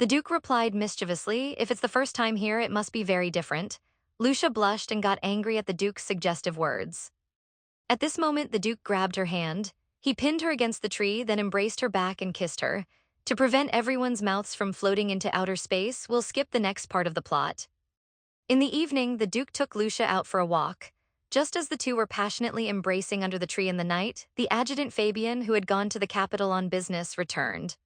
The Duke replied mischievously, "If it's the first time here, it must be very different." Lucia blushed and got angry at the Duke's suggestive words. At this moment, the Duke grabbed her hand. He pinned her against the tree, then embraced her back and kissed her. To prevent everyone's mouths from floating into outer space, we'll skip the next part of the plot. In the evening, the Duke took Lucia out for a walk. Just as the two were passionately embracing under the tree in the night, the adjutant Fabian, who had gone to the capital on business, returned.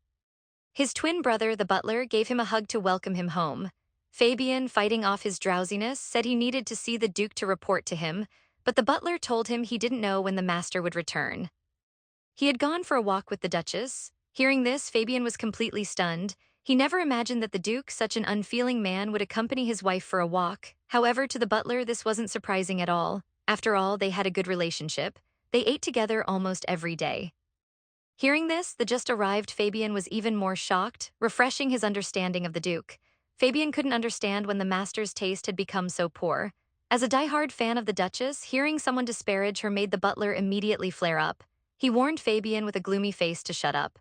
His twin brother, the butler, gave him a hug to welcome him home. Fabian, fighting off his drowsiness, said he needed to see the Duke to report to him, but the butler told him he didn't know when the master would return. He had gone for a walk with the Duchess. Hearing this, Fabian was completely stunned. He never imagined that the Duke, such an unfeeling man, would accompany his wife for a walk. However, to the butler, this wasn't surprising at all. After all, they had a good relationship. They ate together almost every day. Hearing this, the just arrived Fabian was even more shocked, refreshing his understanding of the Duke. Fabian couldn't understand when the master's taste had become so poor. As a diehard fan of the Duchess, hearing someone disparage her made the butler immediately flare up. He warned Fabian with a gloomy face to shut up.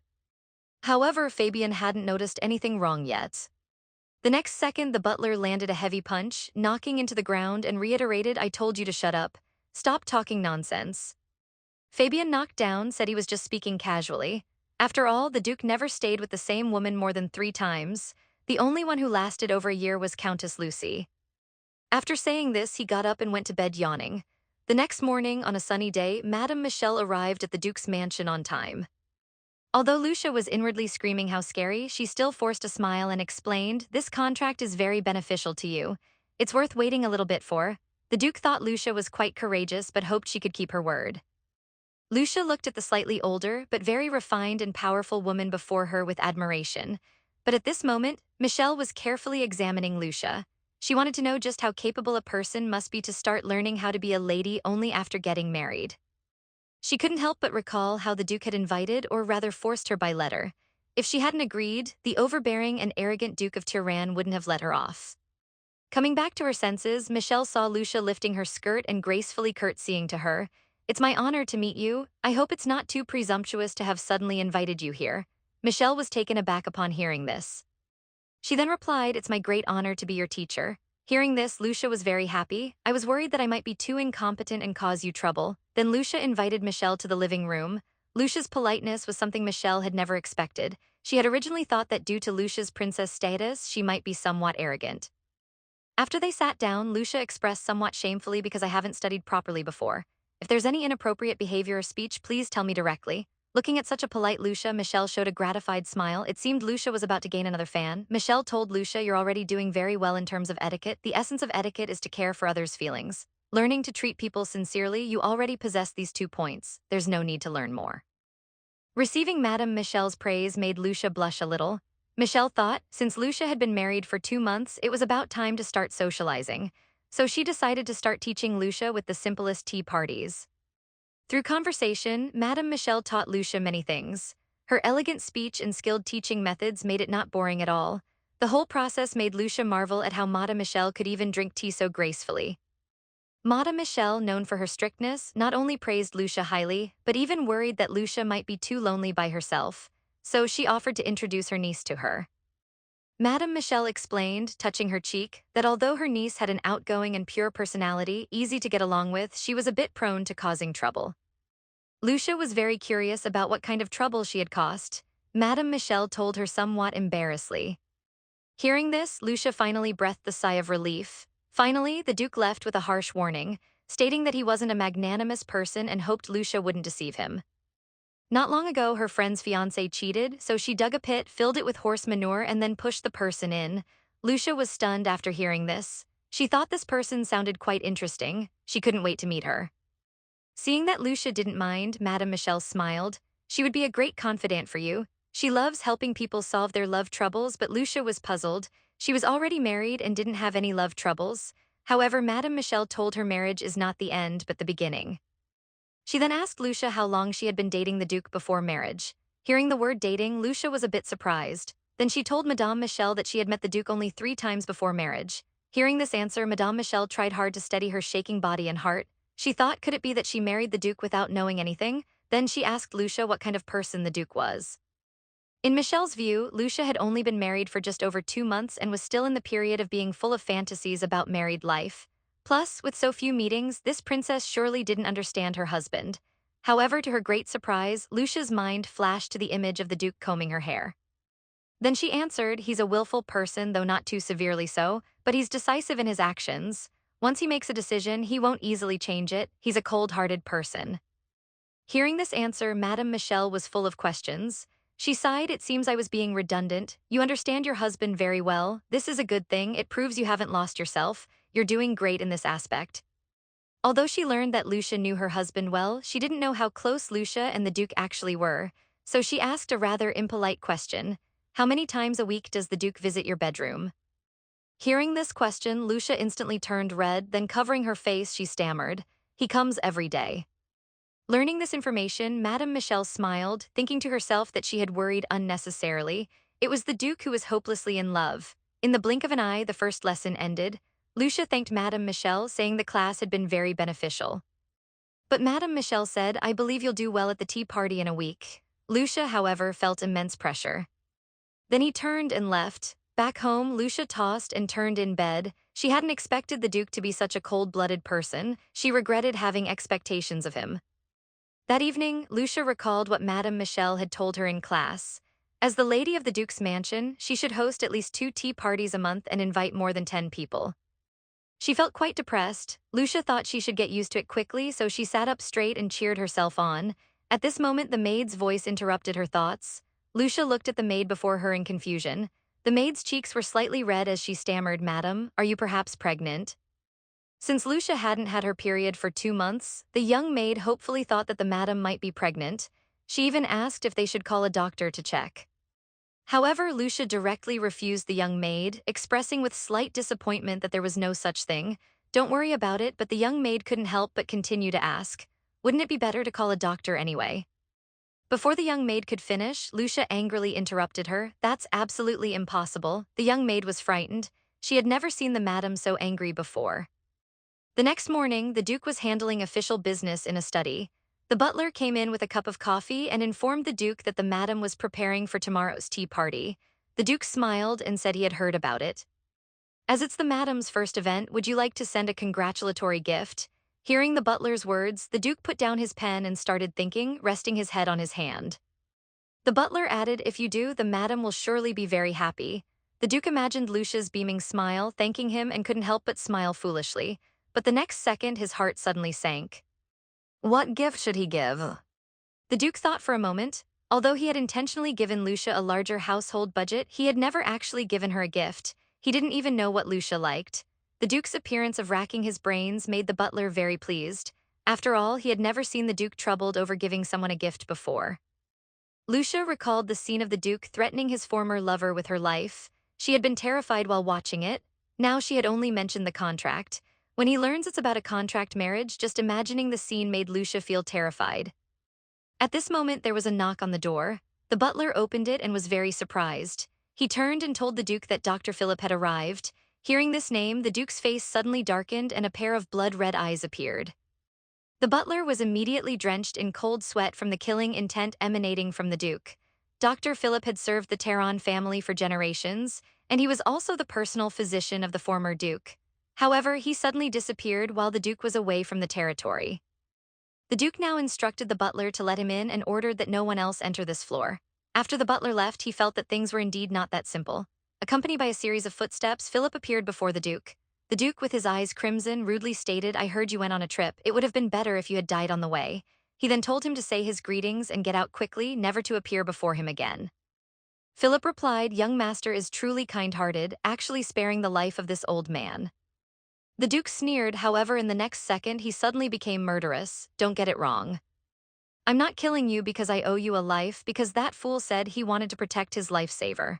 However, Fabian hadn't noticed anything wrong yet. The next second, the butler landed a heavy punch, knocking into the ground, and reiterated, "I told you to shut up. Stop talking nonsense." Fabian, knocked down, said he was just speaking casually. After all, the Duke never stayed with the same woman more than 3 times. The only one who lasted over a year was Countess Lucy. After saying this, he got up and went to bed yawning. The next morning, on a sunny day, Madame Michelle arrived at the Duke's mansion on time. Although Lucia was inwardly screaming how scary, she still forced a smile and explained, "This contract is very beneficial to you. It's worth waiting a little bit for." The Duke thought Lucia was quite courageous but hoped she could keep her word. Lucia looked at the slightly older but very refined and powerful woman before her with admiration. But at this moment, Michelle was carefully examining Lucia. She wanted to know just how capable a person must be to start learning how to be a lady only after getting married. She couldn't help but recall how the Duke had invited, or rather forced her by letter. If she hadn't agreed, the overbearing and arrogant Duke of Turan wouldn't have let her off. Coming back to her senses, Michelle saw Lucia lifting her skirt and gracefully curtsying to her. "It's my honor to meet you. I hope it's not too presumptuous to have suddenly invited you here." Michelle was taken aback upon hearing this. She then replied, "It's my great honor to be your teacher." Hearing this, Lucia was very happy. "I was worried that I might be too incompetent and cause you trouble." Then Lucia invited Michelle to the living room. Lucia's politeness was something Michelle had never expected. She had originally thought that due to Lucia's princess status, she might be somewhat arrogant. After they sat down, Lucia expressed somewhat shamefully, "Because I haven't studied properly before. If there's any inappropriate behavior or speech, please tell me directly." Looking at such a polite Lucia, Michelle showed a gratified smile. It seemed Lucia was about to gain another fan. Michelle told Lucia, "You're already doing very well in terms of etiquette. The essence of etiquette is to care for others' feelings. Learning to treat people sincerely, you already possess these 2 points. There's no need to learn more." Receiving Madame Michelle's praise made Lucia blush a little. Michelle thought, since Lucia had been married for 2 months, it was about time to start socializing. So she decided to start teaching Lucia with the simplest tea parties. Through conversation, Madame Michelle taught Lucia many things. Her elegant speech and skilled teaching methods made it not boring at all. The whole process made Lucia marvel at how Madame Michelle could even drink tea so gracefully. Madame Michelle, known for her strictness, not only praised Lucia highly, but even worried that Lucia might be too lonely by herself. So she offered to introduce her niece to her. Madame Michelle explained, touching her cheek, that although her niece had an outgoing and pure personality, easy to get along with, she was a bit prone to causing trouble. Lucia was very curious about what kind of trouble she had caused. Madame Michelle told her somewhat embarrassedly. Hearing this, Lucia finally breathed a sigh of relief. Finally, the Duke left with a harsh warning, stating that he wasn't a magnanimous person and hoped Lucia wouldn't deceive him. Not long ago, her friend's fiancé cheated, so she dug a pit, filled it with horse manure, and then pushed the person in. Lucia was stunned after hearing this. She thought this person sounded quite interesting. She couldn't wait to meet her. Seeing that Lucia didn't mind, Madame Michelle smiled. "She would be a great confidant for you. She loves helping people solve their love troubles." But Lucia was puzzled. She was already married and didn't have any love troubles. However, Madame Michelle told her marriage is not the end but the beginning. She then asked Lucia how long she had been dating the Duke before marriage. Hearing the word dating, Lucia was a bit surprised. Then she told Madame Michelle that she had met the Duke only 3 times before marriage. Hearing this answer, Madame Michelle tried hard to steady her shaking body and heart. She thought, could it be that she married the Duke without knowing anything? Then she asked Lucia what kind of person the Duke was. In Michelle's view, Lucia had only been married for just over 2 months and was still in the period of being full of fantasies about married life. Plus, with so few meetings, this princess surely didn't understand her husband. However, to her great surprise, Lucia's mind flashed to the image of the Duke combing her hair. Then she answered, he's a willful person, though not too severely so, but he's decisive in his actions. Once he makes a decision, he won't easily change it. He's a cold-hearted person. Hearing this answer, Madame Michelle was full of questions. She sighed, it seems I was being redundant. You understand your husband very well. This is a good thing. It proves you haven't lost yourself. You're doing great in this aspect. Although she learned that Lucia knew her husband well, she didn't know how close Lucia and the Duke actually were. So she asked a rather impolite question. How many times a week does the Duke visit your bedroom? Hearing this question, Lucia instantly turned red, then covering her face, she stammered. He comes every day. Learning this information, Madame Michelle smiled, thinking to herself that she had worried unnecessarily. It was the Duke who was hopelessly in love. In the blink of an eye, the first lesson ended. Lucia thanked Madame Michelle, saying the class had been very beneficial. But Madame Michelle said, I believe you'll do well at the tea party in a week. Lucia, however, felt immense pressure. Then he turned and left. Back home, Lucia tossed and turned in bed. She hadn't expected the Duke to be such a cold-blooded person. She regretted having expectations of him. That evening, Lucia recalled what Madame Michelle had told her in class. As the lady of the Duke's mansion, she should host at least 2 tea parties a month and invite more than 10 people. She felt quite depressed. Lucia thought she should get used to it quickly, so she sat up straight and cheered herself on. At this moment, the maid's voice interrupted her thoughts. Lucia looked at the maid before her in confusion. The maid's cheeks were slightly red as she stammered, Madam, are you perhaps pregnant? Since Lucia hadn't had her period for 2 months, the young maid hopefully thought that the madam might be pregnant. She even asked if they should call a doctor to check. However, Lucia directly refused the young maid, expressing with slight disappointment that there was no such thing. Don't worry about it, but the young maid couldn't help but continue to ask. Wouldn't it be better to call a doctor anyway? Before the young maid could finish, Lucia angrily interrupted her. That's absolutely impossible. The young maid was frightened. She had never seen the madam so angry before. The next morning, the Duke was handling official business in a study. The butler came in with a cup of coffee and informed the Duke that the madam was preparing for tomorrow's tea party. The Duke smiled and said he had heard about it. As it's the madam's first event, would you like to send a congratulatory gift? Hearing the butler's words, the Duke put down his pen and started thinking, resting his head on his hand. The butler added, if you do, the madam will surely be very happy. The Duke imagined Lucia's beaming smile, thanking him, and couldn't help but smile foolishly. But the next second, his heart suddenly sank. What gift should he give? The Duke thought for a moment. Although he had intentionally given Lucia a larger household budget, he had never actually given her a gift. He didn't even know what Lucia liked. The Duke's appearance of racking his brains made the butler very pleased. After all, he had never seen the Duke troubled over giving someone a gift before. Lucia recalled the scene of the Duke threatening his former lover with her life. She had been terrified while watching it. Now she had only mentioned the contract. When he learns it's about a contract marriage, just imagining the scene made Lucia feel terrified. At this moment, there was a knock on the door. The butler opened it and was very surprised. He turned and told the Duke that Dr. Philip had arrived. Hearing this name, the Duke's face suddenly darkened and a pair of blood-red eyes appeared. The butler was immediately drenched in cold sweat from the killing intent emanating from the Duke. Dr. Philip had served the Tehran family for generations, and he was also the personal physician of the former Duke. However, he suddenly disappeared while the Duke was away from the territory. The Duke now instructed the butler to let him in and ordered that no one else enter this floor. After the butler left, he felt that things were indeed not that simple. Accompanied by a series of footsteps, Philip appeared before the Duke. The Duke, with his eyes crimson, rudely stated, I heard you went on a trip. It would have been better if you had died on the way. He then told him to say his greetings and get out quickly, never to appear before him again. Philip replied, young master is truly kind-hearted, actually sparing the life of this old man. The Duke sneered, however, in the next second he suddenly became murderous. Don't get it wrong. I'm not killing you because I owe you a life, because that fool said he wanted to protect his lifesaver.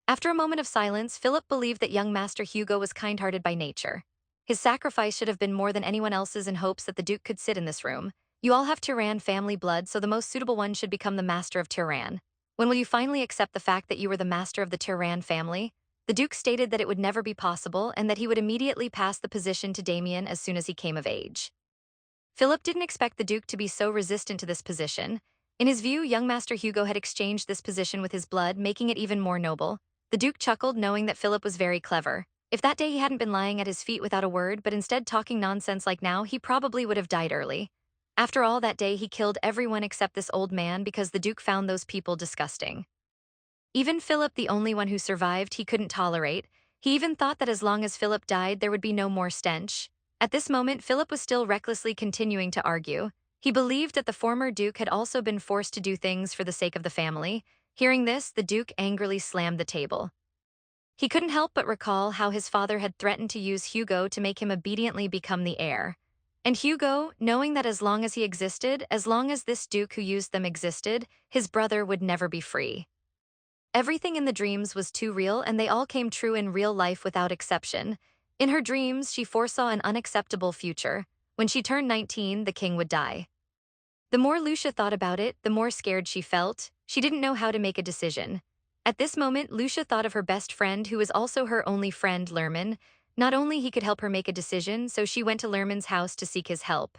After a moment of silence, Philip believed that young Master Hugo was kind-hearted by nature. His sacrifice should have been more than anyone else's in hopes that the Duke could sit in this room. You all have Tehran family blood, so the most suitable one should become the master of Tehran. When will you finally accept the fact that you were the master of the Tehran family? The Duke stated that it would never be possible and that he would immediately pass the position to Damien as soon as he came of age. Philip didn't expect the Duke to be so resistant to this position. In his view, young Master Hugo had exchanged this position with his blood, making it even more noble. The Duke chuckled, knowing that Philip was very clever. If that day he hadn't been lying at his feet without a word, but instead talking nonsense like now, he probably would have died early. After all, that day he killed everyone except this old man because the Duke found those people disgusting. Even Philip, the only one who survived, he couldn't tolerate. He even thought that as long as Philip died, there would be no more stench. At this moment, Philip was still recklessly continuing to argue. He believed that the former Duke had also been forced to do things for the sake of the family. Hearing this, the Duke angrily slammed the table. He couldn't help but recall how his father had threatened to use Hugo to make him obediently become the heir. And Hugo, knowing that as long as he existed, as long as this Duke who used them existed, his brother would never be free. Everything in the dreams was too real, and they all came true in real life without exception. In her dreams, she foresaw an unacceptable future. When she turned 19, the king would die. The more Lucia thought about it, the more scared she felt. She didn't know how to make a decision. At this moment, Lucia thought of her best friend, who was also her only friend, Lerman. Not only he could help her make a decision, so she went to Lerman's house to seek his help.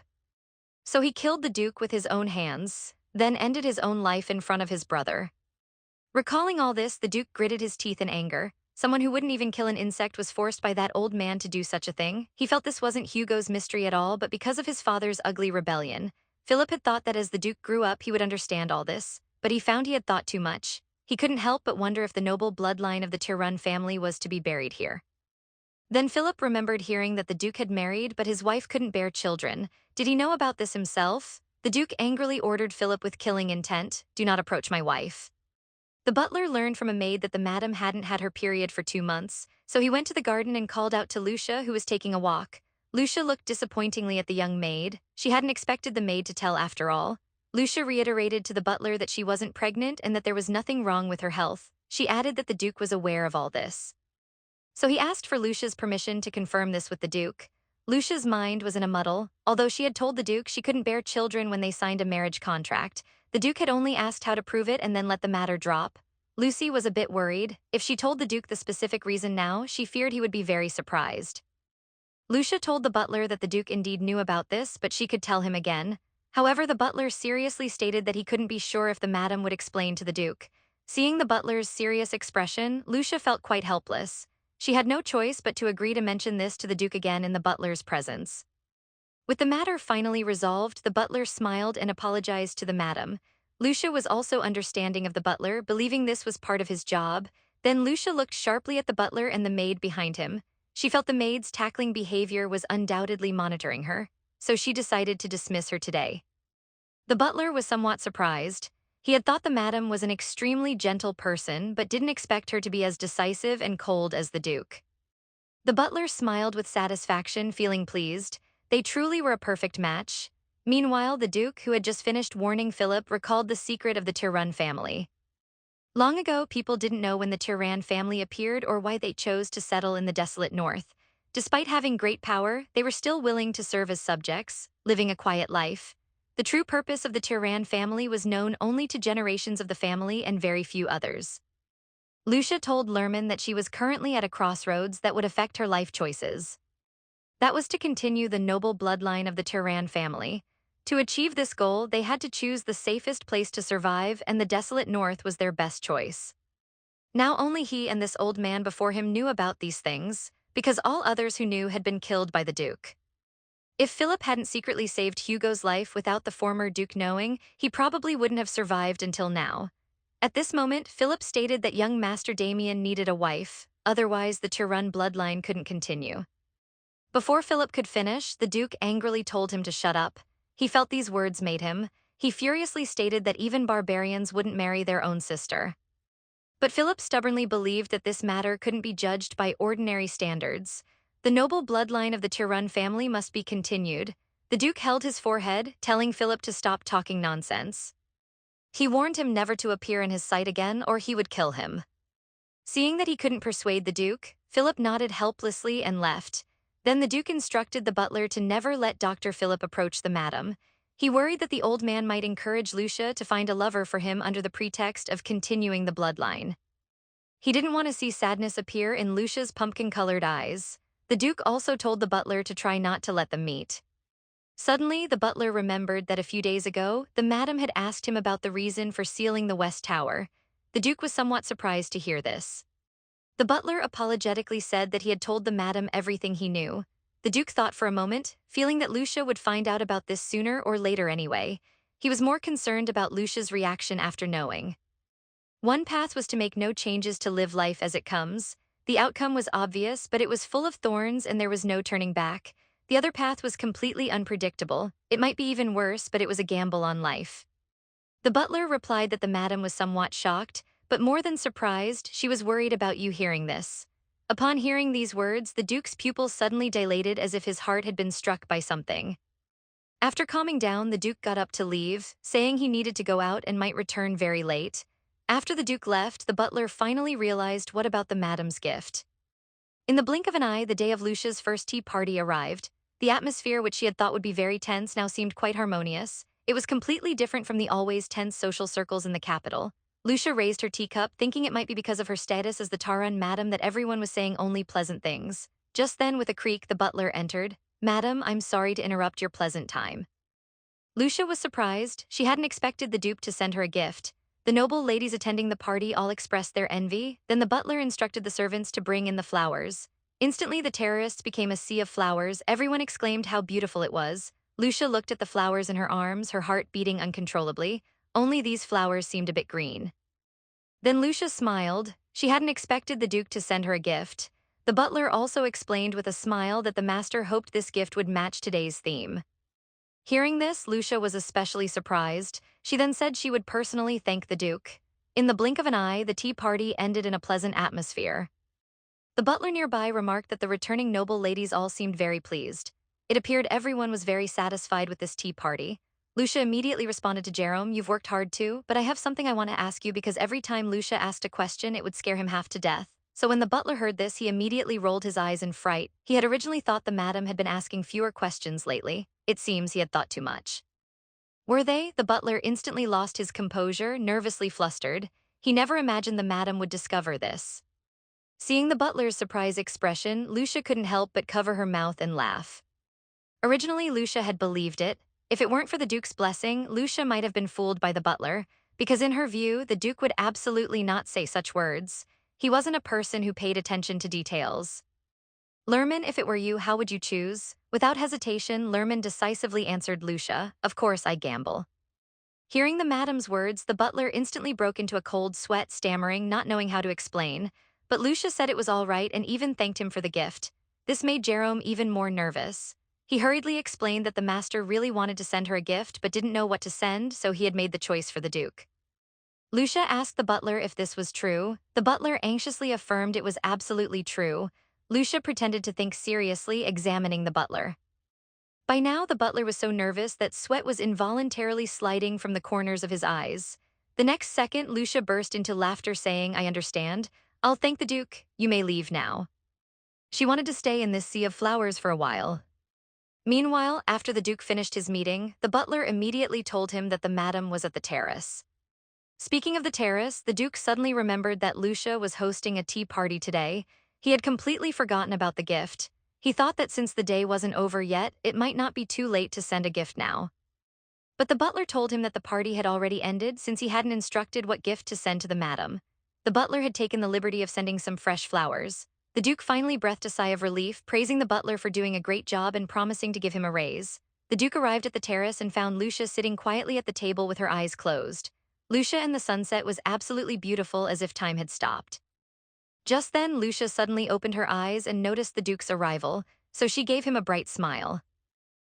So he killed the Duke with his own hands, then ended his own life in front of his brother. Recalling all this, the Duke gritted his teeth in anger. Someone who wouldn't even kill an insect was forced by that old man to do such a thing. He felt this wasn't Hugo's mystery at all, but because of his father's ugly rebellion. Philip had thought that as the Duke grew up, he would understand all this, but he found he had thought too much. He couldn't help but wonder if the noble bloodline of the Tirun family was to be buried here. Then Philip remembered hearing that the Duke had married, but his wife couldn't bear children. Did he know about this himself? The Duke angrily ordered Philip with killing intent, "Do not approach my wife." The butler learned from a maid that the madam hadn't had her period for 2 months, so he went to the garden and called out to Lucia, who was taking a walk. Lucia looked disappointingly at the young maid. She hadn't expected the maid to tell after all. Lucia reiterated to the butler that she wasn't pregnant and that there was nothing wrong with her health. She added that the Duke was aware of all this. So he asked for Lucia's permission to confirm this with the Duke. Lucia's mind was in a muddle. Although she had told the Duke she couldn't bear children when they signed a marriage contract, the Duke had only asked how to prove it and then let the matter drop. Lucy was a bit worried. If she told the Duke the specific reason now, she feared he would be very surprised. Lucia told the butler that the Duke indeed knew about this, but she could tell him again. However, the butler seriously stated that he couldn't be sure if the madam would explain to the Duke. Seeing the butler's serious expression, Lucia felt quite helpless. She had no choice but to agree to mention this to the Duke again in the butler's presence. With the matter finally resolved, the butler smiled and apologized to the madam. Lucia was also understanding of the butler, believing this was part of his job. Then Lucia looked sharply at the butler and the maid behind him. She felt the maid's tackling behavior was undoubtedly monitoring her, so she decided to dismiss her today. The butler was somewhat surprised. He had thought the madam was an extremely gentle person, but didn't expect her to be as decisive and cold as the Duke. The butler smiled with satisfaction, feeling pleased. They truly were a perfect match. Meanwhile, the Duke, who had just finished warning Philip, recalled the secret of the Tirun family. Long ago, people didn't know when the Tirun family appeared or why they chose to settle in the desolate north. Despite having great power, they were still willing to serve as subjects, living a quiet life. The true purpose of the Tirun family was known only to generations of the family and very few others. Lucia told Lerman that she was currently at a crossroads that would affect her life choices. That was to continue the noble bloodline of the Tirun family. To achieve this goal, they had to choose the safest place to survive, and the desolate north was their best choice. Now only he and this old man before him knew about these things, because all others who knew had been killed by the Duke. If Philip hadn't secretly saved Hugo's life without the former Duke knowing, he probably wouldn't have survived until now. At this moment, Philip stated that young Master Damien needed a wife, otherwise the Tirun bloodline couldn't continue. Before Philip could finish, the Duke angrily told him to shut up. He felt these words made him. He furiously stated that even barbarians wouldn't marry their own sister. But Philip stubbornly believed that this matter couldn't be judged by ordinary standards. The noble bloodline of the Tirun family must be continued. The Duke held his forehead, telling Philip to stop talking nonsense. He warned him never to appear in his sight again or he would kill him. Seeing that he couldn't persuade the Duke, Philip nodded helplessly and left. Then the Duke instructed the butler to never let Dr. Philip approach the madam. He worried that the old man might encourage Lucia to find a lover for him under the pretext of continuing the bloodline. He didn't want to see sadness appear in Lucia's pumpkin-colored eyes. The Duke also told the butler to try not to let them meet. Suddenly, the butler remembered that a few days ago, the madam had asked him about the reason for sealing the West Tower. The Duke was somewhat surprised to hear this. The butler apologetically said that he had told the madam everything he knew. The Duke thought for a moment, feeling that Lucia would find out about this sooner or later anyway. He was more concerned about Lucia's reaction after knowing. One path was to make no changes to live life as it comes. The outcome was obvious, but it was full of thorns and there was no turning back. The other path was completely unpredictable. It might be even worse, but it was a gamble on life. The butler replied that the madam was somewhat shocked, but more than surprised, she was worried about you hearing this. Upon hearing these words, the Duke's pupils suddenly dilated as if his heart had been struck by something. After calming down, the Duke got up to leave, saying he needed to go out and might return very late. After the Duke left, the butler finally realized what about the madam's gift. In the blink of an eye, the day of Lucia's first tea party arrived. The atmosphere, which she had thought would be very tense, now seemed quite harmonious. It was completely different from the always tense social circles in the capital. Lucia raised her teacup, thinking it might be because of her status as the Taran madam that everyone was saying only pleasant things. Just then, with a creak, the butler entered. "Madam, I'm sorry to interrupt your pleasant time." Lucia was surprised. She hadn't expected the Duke to send her a gift. The noble ladies attending the party all expressed their envy. Then the butler instructed the servants to bring in the flowers. Instantly, the terrace became a sea of flowers. Everyone exclaimed how beautiful it was. Lucia looked at the flowers in her arms, her heart beating uncontrollably. Only these flowers seemed a bit green. Then Lucia smiled. She hadn't expected the Duke to send her a gift. The butler also explained with a smile that the master hoped this gift would match today's theme. Hearing this, Lucia was especially surprised. She then said she would personally thank the Duke. In the blink of an eye, the tea party ended in a pleasant atmosphere. The butler nearby remarked that the returning noble ladies all seemed very pleased. It appeared everyone was very satisfied with this tea party. Lucia immediately responded to Jerome, "You've worked hard too, but I have something I want to ask you because every time Lucia asked a question, it would scare him half to death." So when the butler heard this, he immediately rolled his eyes in fright. He had originally thought the madam had been asking fewer questions lately. It seems he had thought too much. Were they? The butler instantly lost his composure, nervously flustered. He never imagined the madam would discover this. Seeing the butler's surprised expression, Lucia couldn't help but cover her mouth and laugh. Originally, Lucia had believed it. If it weren't for the Duke's blessing, Lucia might have been fooled by the butler, because in her view, the Duke would absolutely not say such words. He wasn't a person who paid attention to details. "Lerman, if it were you, how would you choose?" Without hesitation, Lerman decisively answered Lucia, "Of course I gamble." Hearing the madam's words, the butler instantly broke into a cold sweat, stammering, not knowing how to explain. But Lucia said it was all right and even thanked him for the gift. This made Jerome even more nervous. He hurriedly explained that the master really wanted to send her a gift but didn't know what to send, so he had made the choice for the Duke. Lucia asked the butler if this was true. The butler anxiously affirmed it was absolutely true. Lucia pretended to think seriously, examining the butler. By now, the butler was so nervous that sweat was involuntarily sliding from the corners of his eyes. The next second, Lucia burst into laughter, saying, "I understand. I'll thank the Duke. You may leave now." She wanted to stay in this sea of flowers for a while. Meanwhile, after the Duke finished his meeting, the butler immediately told him that the madam was at the terrace. Speaking of the terrace, the Duke suddenly remembered that Lucia was hosting a tea party today. He had completely forgotten about the gift. He thought that since the day wasn't over yet, it might not be too late to send a gift now. But the butler told him that the party had already ended since he hadn't instructed what gift to send to the madam. The butler had taken the liberty of sending some fresh flowers. The Duke finally breathed a sigh of relief, praising the butler for doing a great job and promising to give him a raise. The Duke arrived at the terrace and found Lucia sitting quietly at the table with her eyes closed. Lucia and the sunset was absolutely beautiful, as if time had stopped. Just then, Lucia suddenly opened her eyes and noticed the Duke's arrival, so she gave him a bright smile.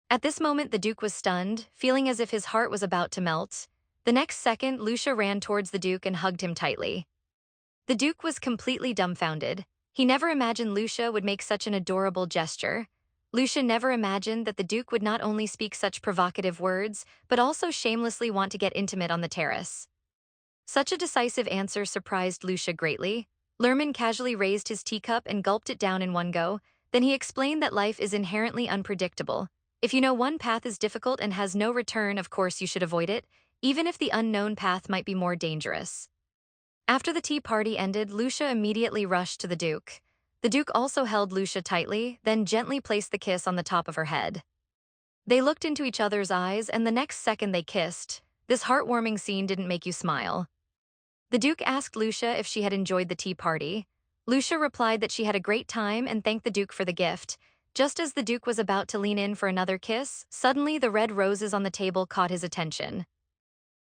At this moment, the Duke was stunned, feeling as if his heart was about to melt. The next second, Lucia ran towards the Duke and hugged him tightly. The Duke was completely dumbfounded. He never imagined Lucia would make such an adorable gesture. Lucia never imagined that the Duke would not only speak such provocative words, but also shamelessly want to get intimate on the terrace. Such a decisive answer surprised Lucia greatly. Lerman casually raised his teacup and gulped it down in one go. Then he explained that life is inherently unpredictable. If you know one path is difficult and has no return, of course you should avoid it, even if the unknown path might be more dangerous. After the tea party ended, Lucia immediately rushed to the Duke. The Duke also held Lucia tightly, then gently placed the kiss on the top of her head. They looked into each other's eyes, and the next second they kissed. This heartwarming scene didn't make you smile. The Duke asked Lucia if she had enjoyed the tea party. Lucia replied that she had a great time and thanked the Duke for the gift. Just as the Duke was about to lean in for another kiss, suddenly the red roses on the table caught his attention.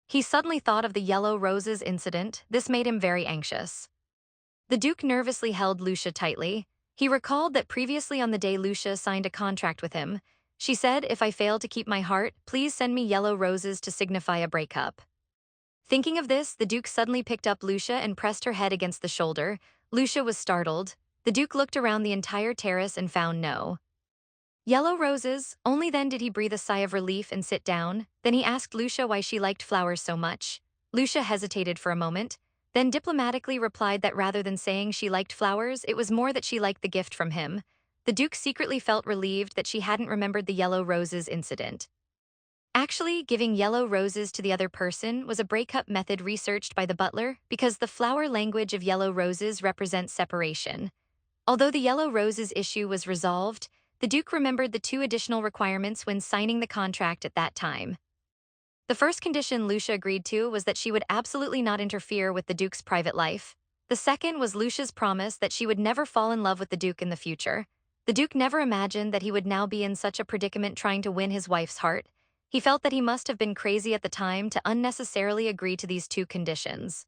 He suddenly thought of the yellow roses incident. This made him very anxious. The Duke nervously held Lucia tightly. He recalled that previously on the day Lucia signed a contract with him, she said, "If I fail to keep my heart, please send me yellow roses to signify a breakup." Thinking of this, the Duke suddenly picked up Lucia and pressed her head against the shoulder. Lucia was startled. The Duke looked around the entire terrace and found no yellow roses. Only then did he breathe a sigh of relief and sit down. Then he asked Lucia why she liked flowers so much. Lucia hesitated for a moment, then diplomatically replied that rather than saying she liked flowers, it was more that she liked the gift from him. The Duke secretly felt relieved that she hadn't remembered the yellow roses incident. Actually, giving yellow roses to the other person was a breakup method researched by the butler because the flower language of yellow roses represents separation. Although the yellow roses issue was resolved, the Duke remembered the two additional requirements when signing the contract at that time. The first condition Lucia agreed to was that she would absolutely not interfere with the Duke's private life. The second was Lucia's promise that she would never fall in love with the Duke in the future. The Duke never imagined that he would now be in such a predicament trying to win his wife's heart. He felt that he must have been crazy at the time to unnecessarily agree to these two conditions.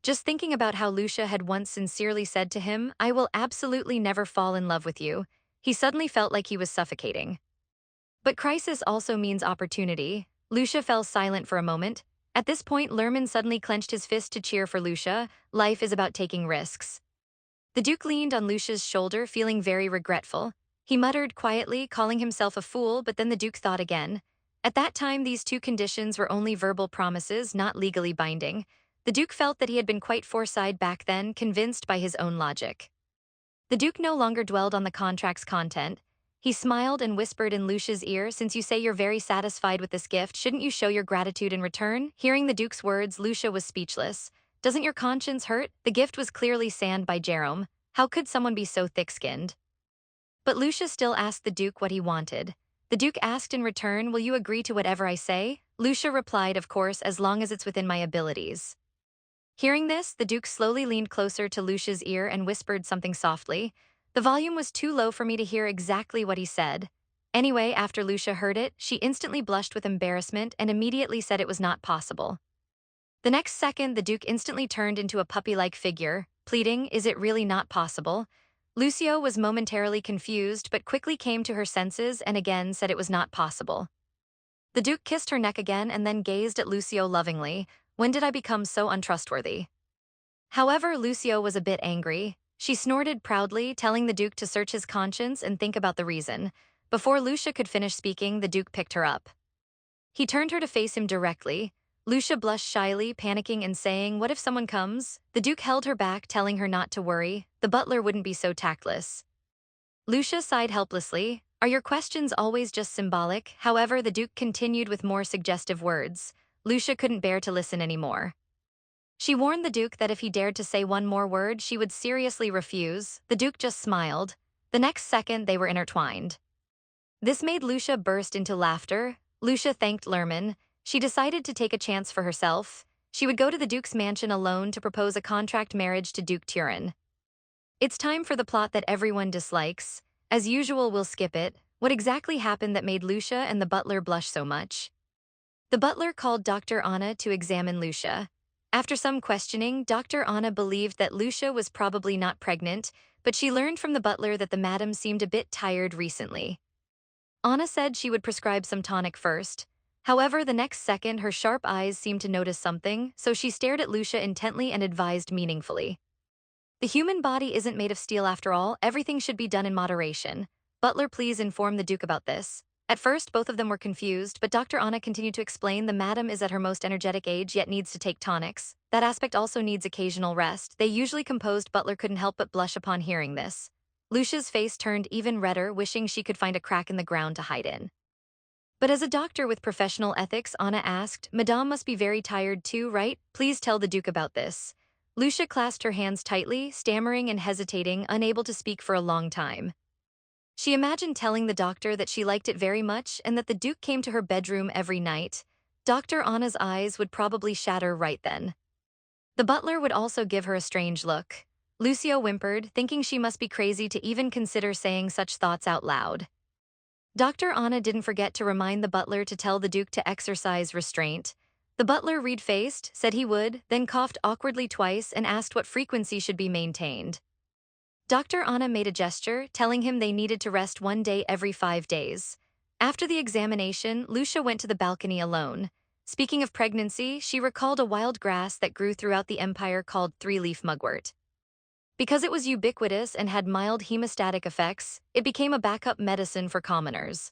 Just thinking about how Lucia had once sincerely said to him, "I will absolutely never fall in love with you," he suddenly felt like he was suffocating. But crisis also means opportunity. Lucia fell silent for a moment. At this point, Lerman suddenly clenched his fist to cheer for Lucia. Life is about taking risks. The Duke leaned on Lucia's shoulder, feeling very regretful. He muttered quietly, calling himself a fool, but then the Duke thought again. At that time, these two conditions were only verbal promises, not legally binding. The Duke felt that he had been quite foresight back then, convinced by his own logic. The Duke no longer dwelled on the contract's content. He smiled and whispered in Lucia's ear, "Since you say you're very satisfied with this gift, shouldn't you show your gratitude in return?" Hearing the Duke's words, Lucia was speechless. "Doesn't your conscience hurt?" The gift was clearly sand by Jerome. How could someone be so thick-skinned? But Lucia still asked the Duke what he wanted. The Duke asked in return, "Will you agree to whatever I say?" Lucia replied, "Of course, as long as it's within my abilities." Hearing this, the Duke slowly leaned closer to Lucia's ear and whispered something softly. The volume was too low for me to hear exactly what he said. Anyway, after Lucia heard it, she instantly blushed with embarrassment and immediately said it was not possible. The next second, the Duke instantly turned into a puppy-like figure, pleading, "Is it really not possible?" Lucia was momentarily confused but quickly came to her senses and again said it was not possible. The Duke kissed her neck again and then gazed at Lucio lovingly. "When did I become so untrustworthy?" However, Lucio was a bit angry. She snorted proudly, telling the Duke to search his conscience and think about the reason. Before Lucia could finish speaking, the Duke picked her up. He turned her to face him directly. Lucia blushed shyly, panicking and saying, "What if someone comes?" The Duke held her back, telling her not to worry. The butler wouldn't be so tactless. Lucia sighed helplessly. "Are your questions always just symbolic?" However, the Duke continued with more suggestive words. Lucia couldn't bear to listen anymore. She warned the Duke that if he dared to say one more word, she would seriously refuse. The Duke just smiled. The next second, they were intertwined. This made Lucia burst into laughter. Lucia thanked Lerman. She decided to take a chance for herself. She would go to the Duke's mansion alone to propose a contract marriage to Duke Turin. It's time for the plot that everyone dislikes. As usual, we'll skip it. What exactly happened that made Lucia and the butler blush so much? The butler called Dr. Anna to examine Lucia. After some questioning, Dr. Anna believed that Lucia was probably not pregnant, but she learned from the butler that the madam seemed a bit tired recently. Anna said she would prescribe some tonic first. However, the next second, her sharp eyes seemed to notice something, so she stared at Lucia intently and advised meaningfully. "The human body isn't made of steel after all. Everything should be done in moderation. Butler, please inform the Duke about this." At first, both of them were confused, but Dr. Anna continued to explain the madam is at her most energetic age yet needs to take tonics. That aspect also needs occasional rest. They usually composed Butler couldn't help but blush upon hearing this. Lucia's face turned even redder, wishing she could find a crack in the ground to hide in. But as a doctor with professional ethics, Anna asked, "Madame must be very tired too, right? Please tell the Duke about this." Lucia clasped her hands tightly, stammering and hesitating, unable to speak for a long time. She imagined telling the doctor that she liked it very much and that the Duke came to her bedroom every night. Dr. Anna's eyes would probably shatter right then. The butler would also give her a strange look. Lucia whimpered, thinking she must be crazy to even consider saying such thoughts out loud. Dr. Anna didn't forget to remind the butler to tell the Duke to exercise restraint. The butler, red-faced, said he would, then coughed awkwardly twice and asked what frequency should be maintained. Dr. Anna made a gesture, telling him they needed to rest 1 day every 5 days. After the examination, Lucia went to the balcony alone. Speaking of pregnancy, she recalled a wild grass that grew throughout the empire called three-leaf mugwort. Because it was ubiquitous and had mild hemostatic effects, it became a backup medicine for commoners.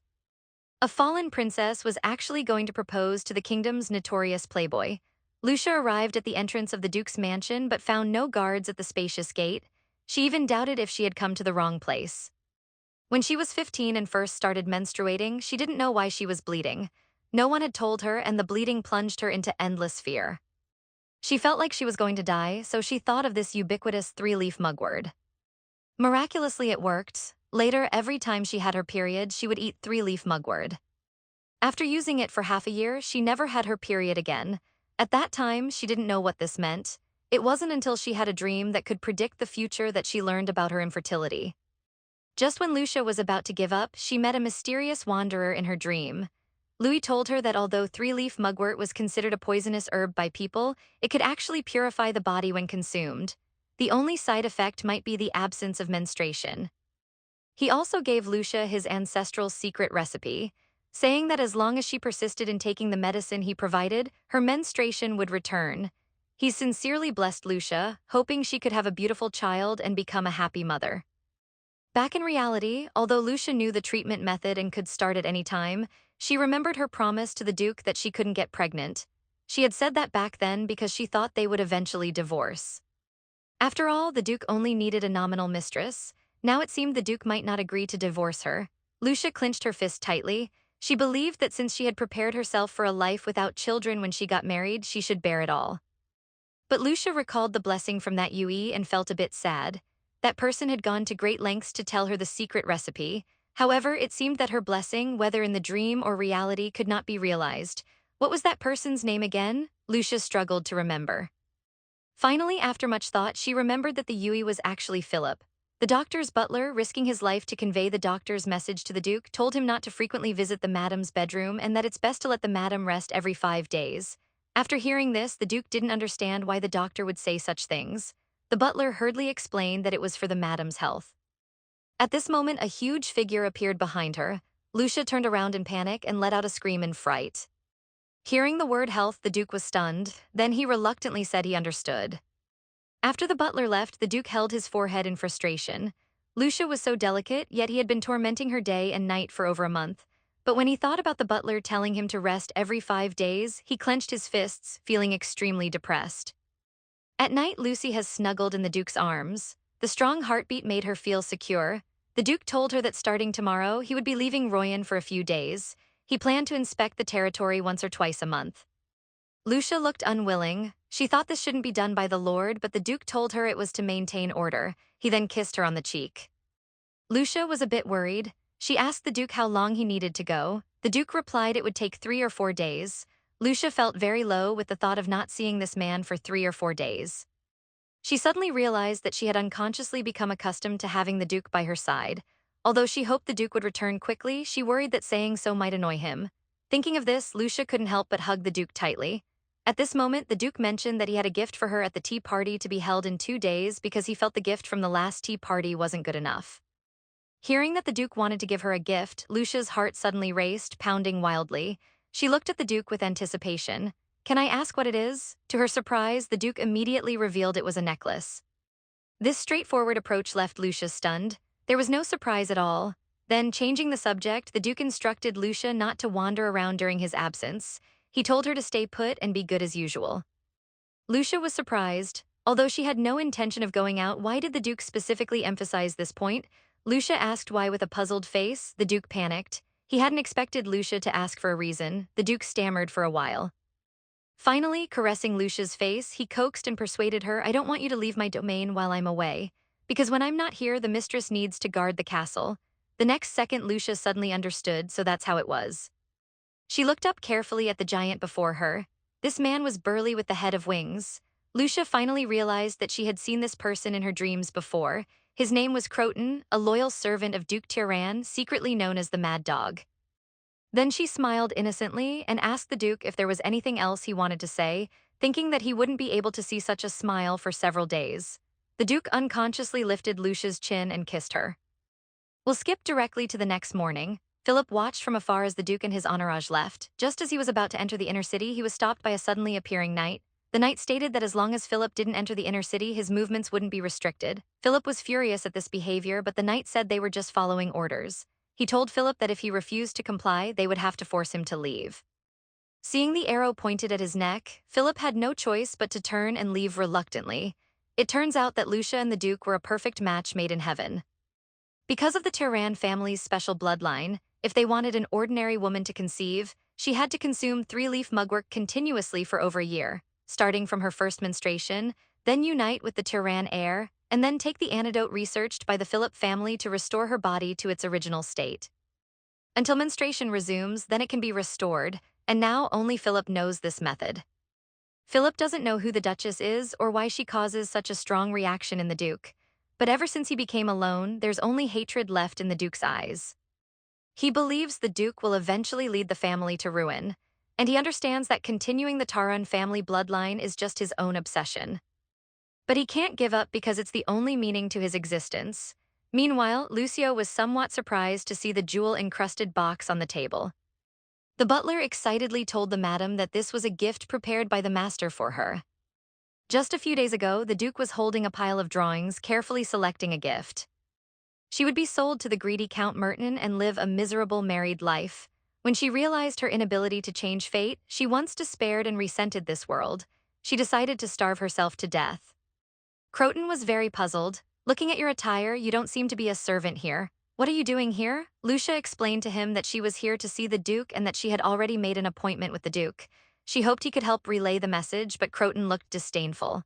A fallen princess was actually going to propose to the kingdom's notorious playboy. Lucia arrived at the entrance of the Duke's mansion but found no guards at the spacious gate. She even doubted if she had come to the wrong place. When she was 15 and first started menstruating, she didn't know why she was bleeding. No one had told her, and the bleeding plunged her into endless fear. She felt like she was going to die, so she thought of this ubiquitous three-leaf mugwort. Miraculously, it worked. Later, every time she had her period, she would eat three-leaf mugwort. After using it for half a year, she never had her period again. At that time, she didn't know what this meant. It wasn't until she had a dream that could predict the future that she learned about her infertility. Just when Lucia was about to give up, she met a mysterious wanderer in her dream. Louis told her that although three-leaf mugwort was considered a poisonous herb by people, it could actually purify the body when consumed. The only side effect might be the absence of menstruation. He also gave Lucia his ancestral secret recipe, saying that as long as she persisted in taking the medicine he provided, her menstruation would return. He sincerely blessed Lucia, hoping she could have a beautiful child and become a happy mother. Back in reality, although Lucia knew the treatment method and could start at any time, she remembered her promise to the Duke that she couldn't get pregnant. She had said that back then because she thought they would eventually divorce. After all, the Duke only needed a nominal mistress. Now it seemed the Duke might not agree to divorce her. Lucia clenched her fist tightly. She believed that since she had prepared herself for a life without children when she got married, she should bear it all. But Lucia recalled the blessing from that UE and felt a bit sad. That person had gone to great lengths to tell her the secret recipe. However, it seemed that her blessing, whether in the dream or reality, could not be realized. What was that person's name again? Lucia struggled to remember. Finally, after much thought, she remembered that the UE was actually Philip. The doctor's butler, risking his life to convey the doctor's message to the Duke, told him not to frequently visit the madam's bedroom and that it's best to let the madam rest every 5 days. After hearing this, the Duke didn't understand why the doctor would say such things. The butler hurriedly explained that it was for the madam's health. At this moment, a huge figure appeared behind her. Lucia turned around in panic and let out a scream in fright. Hearing the word health, the Duke was stunned. Then he reluctantly said he understood. After the butler left, the Duke held his forehead in frustration. Lucia was so delicate, yet he had been tormenting her day and night for over a month. But when he thought about the butler telling him to rest every 5 days, he clenched his fists, feeling extremely depressed. At night, Lucy has snuggled in the Duke's arms. The strong heartbeat made her feel secure. The Duke told her that starting tomorrow, he would be leaving Royan for a few days. He planned to inspect the territory once or twice a month. Lucia looked unwilling. She thought this shouldn't be done by the Lord, but the Duke told her it was to maintain order. He then kissed her on the cheek. Lucia was a bit worried. She asked the Duke how long he needed to go. The Duke replied it would take 3 or 4 days. Lucia felt very low with the thought of not seeing this man for 3 or 4 days. She suddenly realized that she had unconsciously become accustomed to having the Duke by her side. Although she hoped the Duke would return quickly, she worried that saying so might annoy him. Thinking of this, Lucia couldn't help but hug the Duke tightly. At this moment, the Duke mentioned that he had a gift for her at the tea party to be held in 2 days because he felt the gift from the last tea party wasn't good enough. Hearing that the Duke wanted to give her a gift, Lucia's heart suddenly raced, pounding wildly. She looked at the Duke with anticipation. "Can I ask what it is?" To her surprise, the Duke immediately revealed it was a necklace. This straightforward approach left Lucia stunned. There was no surprise at all. Then, changing the subject, the Duke instructed Lucia not to wander around during his absence. He told her to stay put and be good as usual. Lucia was surprised. Although she had no intention of going out, why did the Duke specifically emphasize this point? Lucia asked why with a puzzled face. The Duke panicked. He hadn't expected Lucia to ask for a reason. The Duke stammered for a while. Finally, caressing Lucia's face, he coaxed and persuaded her, "I don't want you to leave my domain while I'm away. Because when I'm not here, the mistress needs to guard the castle." The next second Lucia suddenly understood, so that's how it was. She looked up carefully at the giant before her. This man was burly with the head of wings. Lucia finally realized that she had seen this person in her dreams before. His name was Croton, a loyal servant of Duke Tyran, secretly known as the Mad Dog. Then she smiled innocently and asked the Duke if there was anything else he wanted to say, thinking that he wouldn't be able to see such a smile for several days. The Duke unconsciously lifted Lucia's chin and kissed her. We'll skip directly to the next morning. Philip watched from afar as the Duke and his entourage left. Just as he was about to enter the inner city, he was stopped by a suddenly appearing knight. The knight stated that as long as Philip didn't enter the inner city, his movements wouldn't be restricted. Philip was furious at this behavior, but the knight said they were just following orders. He told Philip that if he refused to comply, they would have to force him to leave. Seeing the arrow pointed at his neck, Philip had no choice but to turn and leave reluctantly. It turns out that Lucia and the Duke were a perfect match made in heaven. Because of the Tyran family's special bloodline, if they wanted an ordinary woman to conceive, she had to consume 3-leaf mugwort continuously for over a year, starting from her first menstruation, then unite with the Tyran heir, and then take the antidote researched by the Philip family to restore her body to its original state. Until menstruation resumes, then it can be restored, and now only Philip knows this method. Philip doesn't know who the Duchess is or why she causes such a strong reaction in the Duke, but ever since he became alone, there's only hatred left in the Duke's eyes. He believes the Duke will eventually lead the family to ruin, and he understands that continuing the Taran family bloodline is just his own obsession. But he can't give up because it's the only meaning to his existence. Meanwhile, Lucia was somewhat surprised to see the jewel-encrusted box on the table. The butler excitedly told the madam that this was a gift prepared by the master for her. Just a few days ago, the Duke was holding a pile of drawings, carefully selecting a gift. She would be sold to the greedy Count Merton and live a miserable married life. When she realized her inability to change fate, she once despaired and resented this world. She decided to starve herself to death. Croton was very puzzled. Looking at your attire, you don't seem to be a servant here. What are you doing here? Lucia explained to him that she was here to see the Duke and that she had already made an appointment with the Duke. She hoped he could help relay the message, but Croton looked disdainful.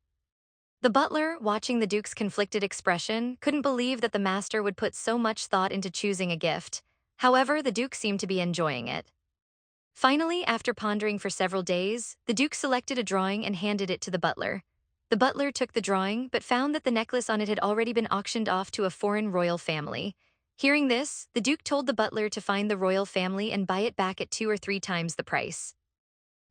The butler, watching the Duke's conflicted expression, couldn't believe that the master would put so much thought into choosing a gift. However, the Duke seemed to be enjoying it. Finally, after pondering for several days, the Duke selected a drawing and handed it to the butler. The butler took the drawing, but found that the necklace on it had already been auctioned off to a foreign royal family. Hearing this, the Duke told the butler to find the royal family and buy it back at 2 or 3 times the price.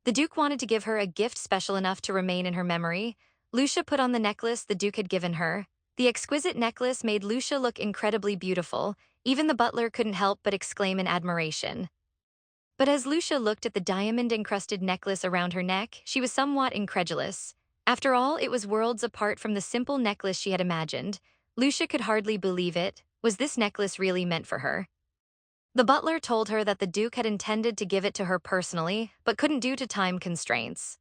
The Duke wanted to give her a gift special enough to remain in her memory. Lucia put on the necklace the Duke had given her. The exquisite necklace made Lucia look incredibly beautiful. Even the butler couldn't help but exclaim in admiration. But as Lucia looked at the diamond-encrusted necklace around her neck, she was somewhat incredulous. After all, it was worlds apart from the simple necklace she had imagined. Lucia could hardly believe it. Was this necklace really meant for her? The butler told her that the Duke had intended to give it to her personally, but couldn't due to time constraints.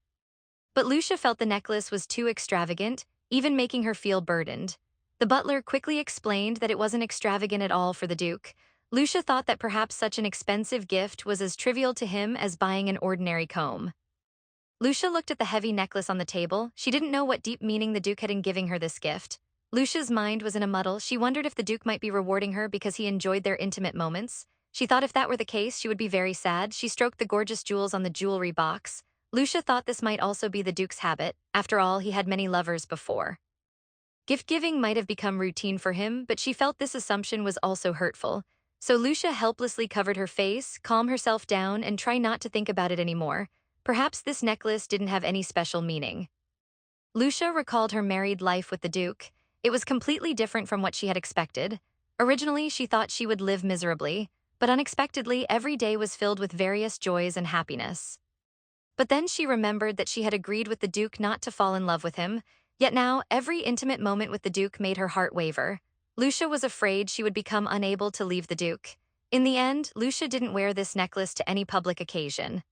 But Lucia felt the necklace was too extravagant, even making her feel burdened. The butler quickly explained that it wasn't extravagant at all for the Duke. Lucia thought that perhaps such an expensive gift was as trivial to him as buying an ordinary comb. Lucia looked at the heavy necklace on the table. She didn't know what deep meaning the Duke had in giving her this gift. Lucia's mind was in a muddle. She wondered if the Duke might be rewarding her because he enjoyed their intimate moments. She thought if that were the case, she would be very sad. She stroked the gorgeous jewels on the jewelry box. Lucia thought this might also be the Duke's habit. After all, he had many lovers before. Gift-giving might have become routine for him, but she felt this assumption was also hurtful. So Lucia helplessly covered her face, calmed herself down, and tried not to think about it anymore. Perhaps this necklace didn't have any special meaning. Lucia recalled her married life with the Duke. It was completely different from what she had expected. Originally, she thought she would live miserably, but unexpectedly, every day was filled with various joys and happiness. But then she remembered that she had agreed with the Duke not to fall in love with him, yet now every intimate moment with the Duke made her heart waver. Lucia was afraid she would become unable to leave the Duke. In the end, Lucia didn't wear this necklace to any public occasion.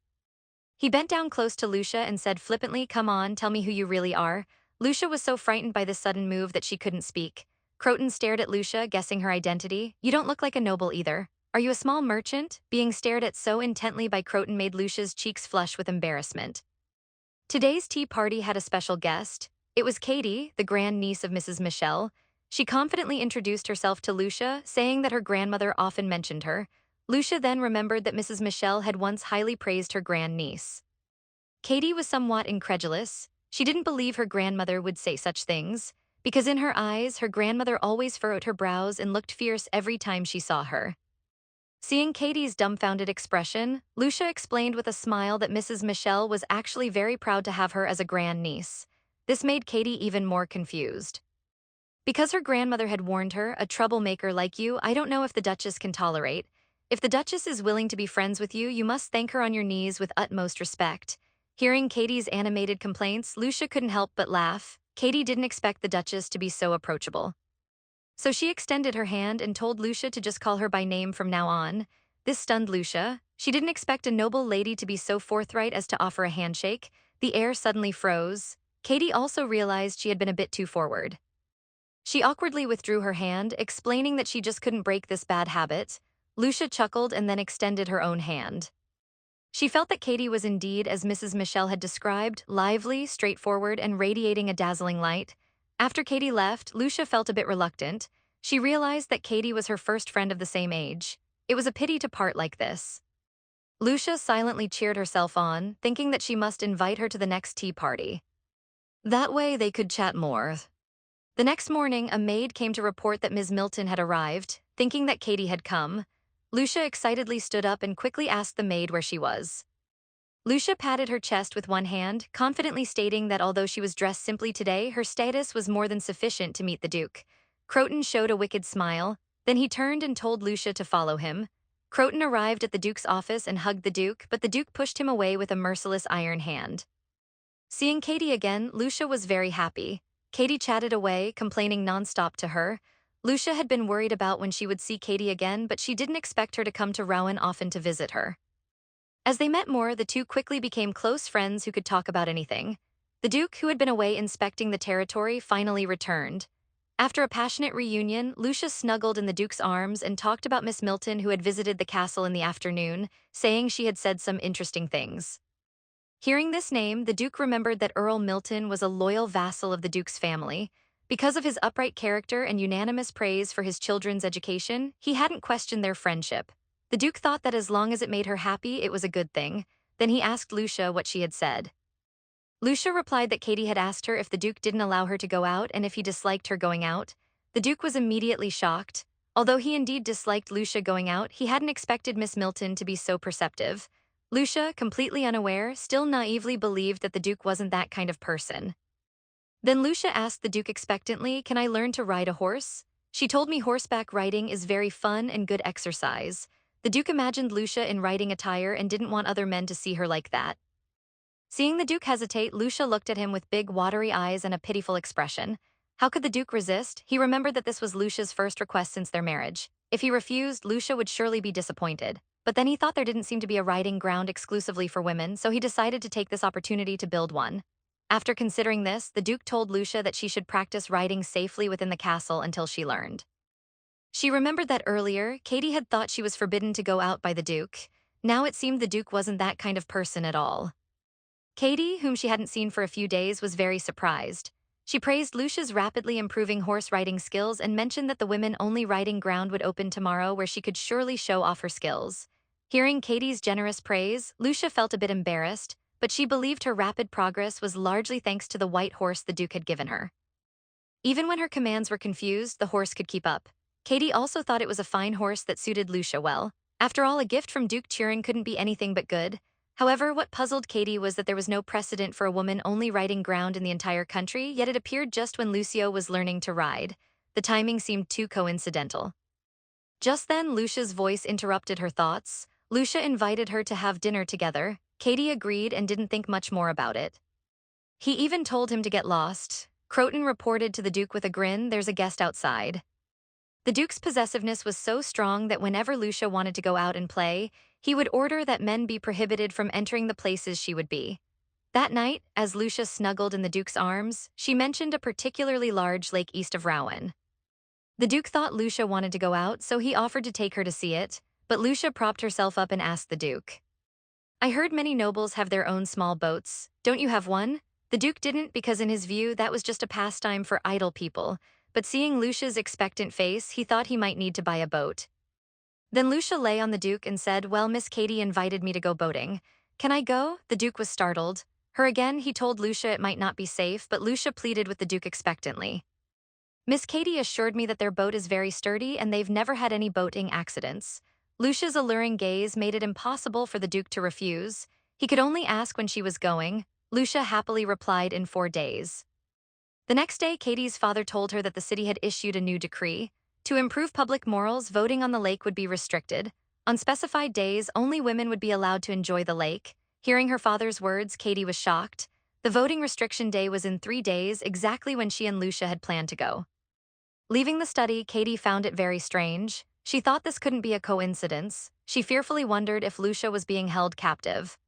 He bent down close to Lucia and said flippantly, "Come on, tell me who you really are." Lucia was so frightened by this sudden move that she couldn't speak. Croton stared at Lucia, guessing her identity. "You don't look like a noble either. Are you a small merchant?" Being stared at so intently by Croton made Lucia's cheeks flush with embarrassment. Today's tea party had a special guest. It was Katie, the grand niece of Mrs. Michelle. She confidently introduced herself to Lucia, saying that her grandmother often mentioned her. Lucia then remembered that Mrs. Michelle had once highly praised her grandniece. Katie was somewhat incredulous. She didn't believe her grandmother would say such things, because in her eyes, her grandmother always furrowed her brows and looked fierce every time she saw her. Seeing Katie's dumbfounded expression, Lucia explained with a smile that Mrs. Michelle was actually very proud to have her as a grandniece. This made Katie even more confused. Because her grandmother had warned her, a troublemaker like you, I don't know if the Duchess can tolerate. If the Duchess is willing to be friends with you, you must thank her on your knees with utmost respect. Hearing Katie's animated complaints, Lucia couldn't help but laugh. Katie didn't expect the Duchess to be so approachable. So she extended her hand and told Lucia to just call her by name from now on. This stunned Lucia. She didn't expect a noble lady to be so forthright as to offer a handshake. The air suddenly froze. Katie also realized she had been a bit too forward. She awkwardly withdrew her hand, explaining that she just couldn't break this bad habit. Lucia chuckled and then extended her own hand. She felt that Katie was indeed, as Mrs. Michelle had described, lively, straightforward, and radiating a dazzling light. After Katie left, Lucia felt a bit reluctant. She realized that Katie was her first friend of the same age. It was a pity to part like this. Lucia silently cheered herself on, thinking that she must invite her to the next tea party. That way they could chat more. The next morning, a maid came to report that Ms. Milton had arrived. Thinking that Katie had come, Lucia excitedly stood up and quickly asked the maid where she was. Lucia patted her chest with one hand, confidently stating that although she was dressed simply today, her status was more than sufficient to meet the Duke. Croton showed a wicked smile, then he turned and told Lucia to follow him. Croton arrived at the Duke's office and hugged the Duke, but the Duke pushed him away with a merciless iron hand. Seeing Katie again, Lucia was very happy. Katie chatted away, complaining nonstop to her. Lucia had been worried about when she would see Katie again, but she didn't expect her to come to Rowan often to visit her. As they met more, the two quickly became close friends who could talk about anything. The Duke, who had been away inspecting the territory, finally returned. After a passionate reunion, Lucia snuggled in the Duke's arms and talked about Miss Milton, who had visited the castle in the afternoon, saying she had said some interesting things. Hearing this name, the Duke remembered that Earl Milton was a loyal vassal of the Duke's family. Because of his upright character and unanimous praise for his children's education, he hadn't questioned their friendship. The Duke thought that as long as it made her happy, it was a good thing. Then he asked Lucia what she had said. Lucia replied that Katie had asked her if the Duke didn't allow her to go out and if he disliked her going out. The Duke was immediately shocked. Although he indeed disliked Lucia going out, he hadn't expected Miss Milton to be so perceptive. Lucia, completely unaware, still naively believed that the Duke wasn't that kind of person. Then Lucia asked the Duke expectantly, "Can I learn to ride a horse?" She told me horseback riding is very fun and good exercise. The Duke imagined Lucia in riding attire and didn't want other men to see her like that. Seeing the Duke hesitate, Lucia looked at him with big, watery eyes and a pitiful expression. How could the Duke resist? He remembered that this was Lucia's first request since their marriage. If he refused, Lucia would surely be disappointed. But then he thought there didn't seem to be a riding ground exclusively for women, so he decided to take this opportunity to build one. After considering this, the Duke told Lucia that she should practice riding safely within the castle until she learned. She remembered that earlier, Katie had thought she was forbidden to go out by the Duke. Now it seemed the Duke wasn't that kind of person at all. Katie, whom she hadn't seen for a few days, was very surprised. She praised Lucia's rapidly improving horse riding skills and mentioned that the women-only riding ground would open tomorrow where she could surely show off her skills. Hearing Katie's generous praise, Lucia felt a bit embarrassed, but she believed her rapid progress was largely thanks to the white horse the Duke had given her. Even when her commands were confused, the horse could keep up. Katie also thought it was a fine horse that suited Lucia well. After all, a gift from Duke Turin couldn't be anything but good. However, what puzzled Katie was that there was no precedent for a woman only riding ground in the entire country, yet it appeared just when Lucia was learning to ride. The timing seemed too coincidental. Just then, Lucia's voice interrupted her thoughts. Lucia invited her to have dinner together. Katie agreed and didn't think much more about it. He even told him to get lost. Croton reported to the Duke with a grin, "There's a guest outside." The Duke's possessiveness was so strong that whenever Lucia wanted to go out and play, he would order that men be prohibited from entering the places she would be. That night, as Lucia snuggled in the Duke's arms, she mentioned a particularly large lake east of Rowan. The Duke thought Lucia wanted to go out, so he offered to take her to see it, but Lucia propped herself up and asked the Duke, "I heard many nobles have their own small boats. Don't you have one?" The Duke didn't, because in his view that was just a pastime for idle people. but seeing Lucia's expectant face, he thought he might need to buy a boat. Then Lucia lay on the Duke and said, "Well, Miss Katie invited me to go boating. Can I go?" The Duke was startled. Her again, he told Lucia it might not be safe, but Lucia pleaded with the Duke expectantly. Miss Katie assured me that their boat is very sturdy and they've never had any boating accidents. Lucia's alluring gaze made it impossible for the Duke to refuse. He could only ask when she was going. Lucia happily replied in 4 days. The next day, Katie's father told her that the city had issued a new decree. To improve public morals, voting on the lake would be restricted. On specified days, only women would be allowed to enjoy the lake. Hearing her father's words, Katie was shocked. The voting restriction day was in 3 days, exactly when she and Lucia had planned to go. Leaving the study, Katie found it very strange. She thought this couldn't be a coincidence. She fearfully wondered if Lucia was being held captive.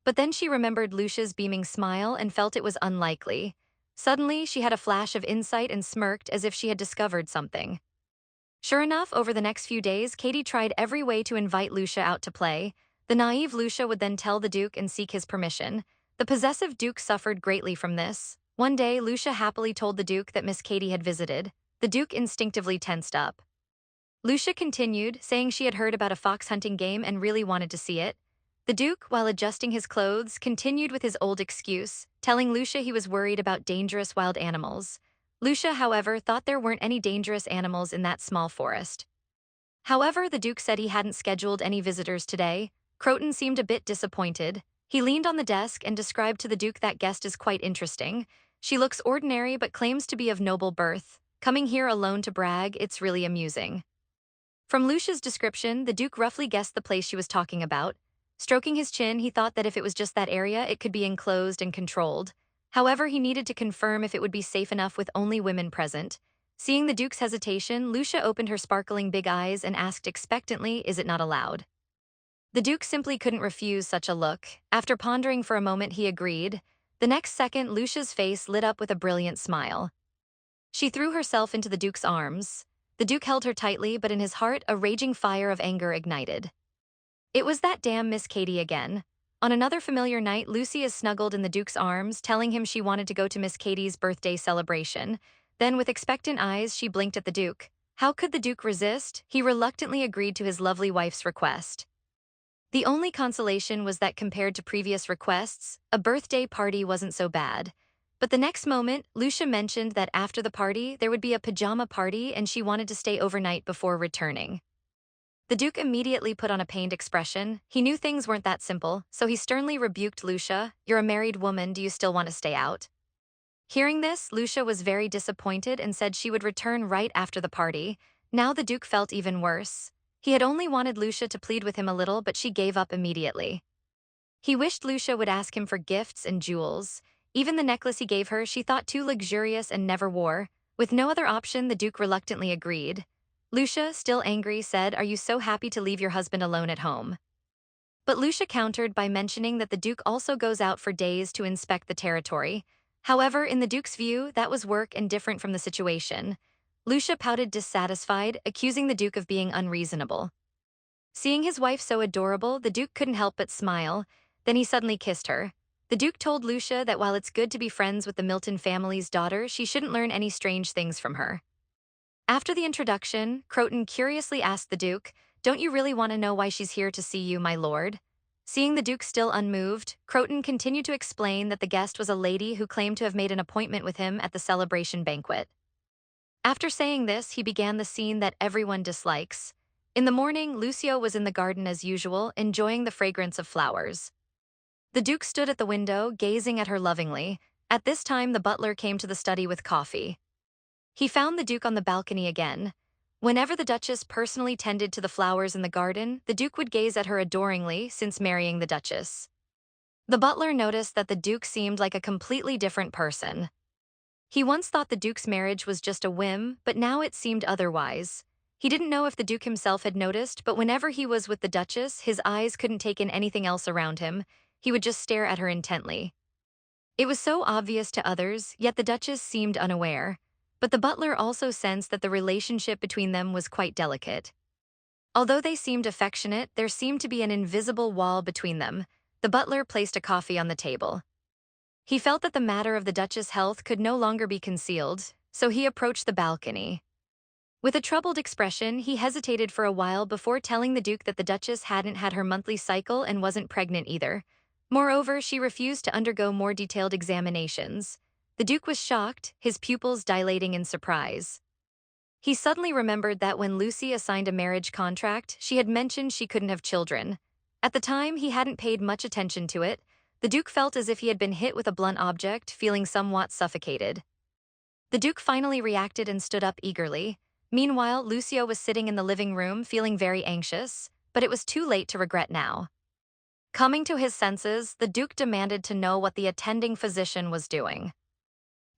But then she remembered Lucia's beaming smile and felt it was unlikely. Suddenly, she had a flash of insight and smirked as if she had discovered something. Sure enough, over the next few days, Katie tried every way to invite Lucia out to play. The naive Lucia would then tell the Duke and seek his permission. The possessive Duke suffered greatly from this. One day, Lucia happily told the Duke that Miss Katie had visited. The Duke instinctively tensed up. Lucia continued, saying she had heard about a fox hunting game and really wanted to see it. The Duke, while adjusting his clothes, continued with his old excuse, telling Lucia he was worried about dangerous wild animals. Lucia, however, thought there weren't any dangerous animals in that small forest. However, the Duke said he hadn't scheduled any visitors today. Croton seemed a bit disappointed. He leaned on the desk and described to the Duke that guest is quite interesting. She looks ordinary but claims to be of noble birth. Coming here alone to brag, it's really amusing. From Lucia's description, the Duke roughly guessed the place she was talking about. Stroking his chin, he thought that if it was just that area, it could be enclosed and controlled. However, he needed to confirm if it would be safe enough with only women present. Seeing the Duke's hesitation, Lucia opened her sparkling big eyes and asked expectantly, "Is it not allowed?" The Duke simply couldn't refuse such a look. After pondering for a moment, he agreed. The next second, Lucia's face lit up with a brilliant smile. She threw herself into the Duke's arms. The Duke held her tightly, but in his heart, a raging fire of anger ignited. It was that damn Miss Katie again. On another familiar night, Lucia snuggled in the Duke's arms, telling him she wanted to go to Miss Katie's birthday celebration. Then, with expectant eyes, she blinked at the Duke. How could the Duke resist? He reluctantly agreed to his lovely wife's request. The only consolation was that compared to previous requests, a birthday party wasn't so bad. But the next moment, Lucia mentioned that after the party, there would be a pajama party and she wanted to stay overnight before returning. The Duke immediately put on a pained expression. He knew things weren't that simple, so he sternly rebuked Lucia. "You're a married woman, do you still want to stay out?" Hearing this, Lucia was very disappointed and said she would return right after the party. Now the Duke felt even worse. He had only wanted Lucia to plead with him a little, but she gave up immediately. He wished Lucia would ask him for gifts and jewels. Even the necklace he gave her she thought too luxurious and never wore. With no other option, the Duke reluctantly agreed. Lucia, still angry, said, "Are you so happy to leave your husband alone at home?" But Lucia countered by mentioning that the Duke also goes out for days to inspect the territory. However, in the Duke's view, that was work and different from the situation. Lucia pouted dissatisfied, accusing the Duke of being unreasonable. Seeing his wife so adorable, the Duke couldn't help but smile. Then he suddenly kissed her. The Duke told Lucia that while it's good to be friends with the Milton family's daughter, she shouldn't learn any strange things from her. After the introduction, Croton curiously asked the Duke, "Don't you really want to know why she's here to see you, my lord?" Seeing the Duke still unmoved, Croton continued to explain that the guest was a lady who claimed to have made an appointment with him at the celebration banquet. After saying this, he began the scene that everyone dislikes. In the morning, Lucio was in the garden as usual, enjoying the fragrance of flowers. The Duke stood at the window, gazing at her lovingly. At this time, the butler came to the study with coffee. He found the Duke on the balcony again. Whenever the Duchess personally tended to the flowers in the garden, the Duke would gaze at her adoringly since marrying the Duchess. The butler noticed that the Duke seemed like a completely different person. He once thought the Duke's marriage was just a whim, but now it seemed otherwise. He didn't know if the Duke himself had noticed, but whenever he was with the Duchess, his eyes couldn't take in anything else around him. He would just stare at her intently. It was so obvious to others, yet the Duchess seemed unaware. But the butler also sensed that the relationship between them was quite delicate. Although they seemed affectionate, there seemed to be an invisible wall between them. The butler placed a coffee on the table. He felt that the matter of the Duchess' health could no longer be concealed. so he approached the balcony. With a troubled expression, he hesitated for a while before telling the Duke that the Duchess hadn't had her monthly cycle and wasn't pregnant either. Moreover, she refused to undergo more detailed examinations. The Duke was shocked, his pupils dilating in surprise. He suddenly remembered that when Lucia signed a marriage contract, she had mentioned she couldn't have children. At the time, he hadn't paid much attention to it. The Duke felt as if he had been hit with a blunt object, feeling somewhat suffocated. The Duke finally reacted and stood up eagerly. Meanwhile, Lucia was sitting in the living room, feeling very anxious, but it was too late to regret now. Coming to his senses, the Duke demanded to know what the attending physician was doing.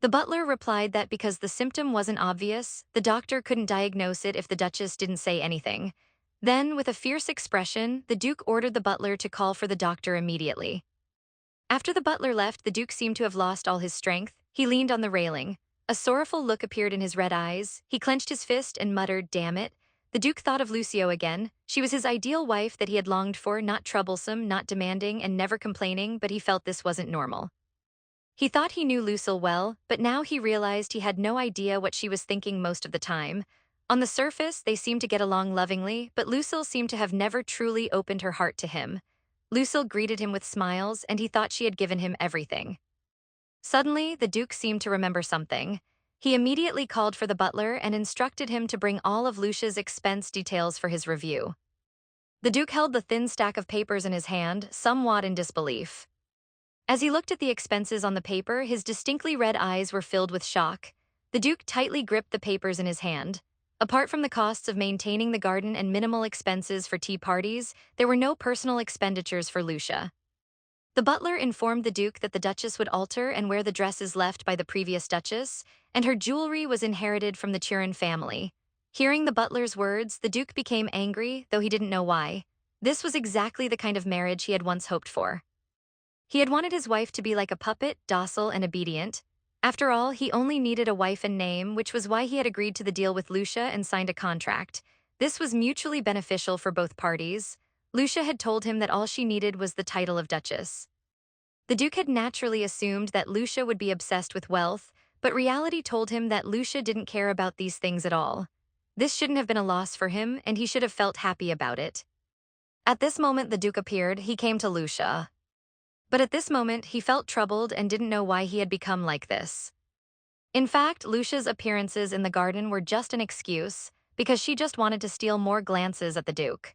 The butler replied that because the symptom wasn't obvious, the doctor couldn't diagnose it if the Duchess didn't say anything. Then, with a fierce expression, the Duke ordered the butler to call for the doctor immediately. After the butler left, the Duke seemed to have lost all his strength. He leaned on the railing. A sorrowful look appeared in his red eyes. He clenched his fist and muttered, "Damn it." The Duke thought of Lucio again. She was his ideal wife that he had longed for, not troublesome, not demanding, and never complaining, but he felt this wasn't normal. He thought he knew Lucille well, but now he realized he had no idea what she was thinking most of the time. On the surface, they seemed to get along lovingly, but Lucille seemed to have never truly opened her heart to him. Lucille greeted him with smiles, and he thought she had given him everything. Suddenly, the Duke seemed to remember something. He immediately called for the butler and instructed him to bring all of Lucia's expense details for his review. The Duke held the thin stack of papers in his hand, somewhat in disbelief. As he looked at the expenses on the paper, his distinctly red eyes were filled with shock. The Duke tightly gripped the papers in his hand. Apart from the costs of maintaining the garden and minimal expenses for tea parties, there were no personal expenditures for Lucia. The butler informed the Duke that the Duchess would alter and wear the dresses left by the previous Duchess, and her jewelry was inherited from the Turin family. Hearing the butler's words, the Duke became angry, though he didn't know why. This was exactly the kind of marriage he had once hoped for. He had wanted his wife to be like a puppet, docile and obedient. After all, he only needed a wife in name, which was why he had agreed to the deal with Lucia and signed a contract. This was mutually beneficial for both parties. Lucia had told him that all she needed was the title of Duchess. The Duke had naturally assumed that Lucia would be obsessed with wealth, but reality told him that Lucia didn't care about these things at all. This shouldn't have been a loss for him, and he should have felt happy about it. At this moment, the Duke appeared. He came to Lucia. But at this moment, he felt troubled and didn't know why he had become like this. In fact, Lucia's appearances in the garden were just an excuse, because she just wanted to steal more glances at the Duke.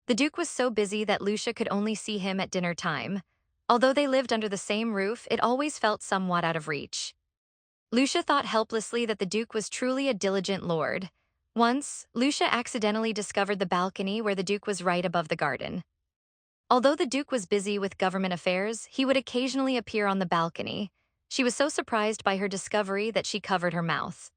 The Duke was so busy that Lucia could only see him at dinner time. Although they lived under the same roof, it always felt somewhat out of reach. Lucia thought helplessly that the Duke was truly a diligent lord. Once, Lucia accidentally discovered the balcony where the Duke was right above the garden. Although the Duke was busy with government affairs, he would occasionally appear on the balcony. She was so surprised by her discovery that she covered her mouth.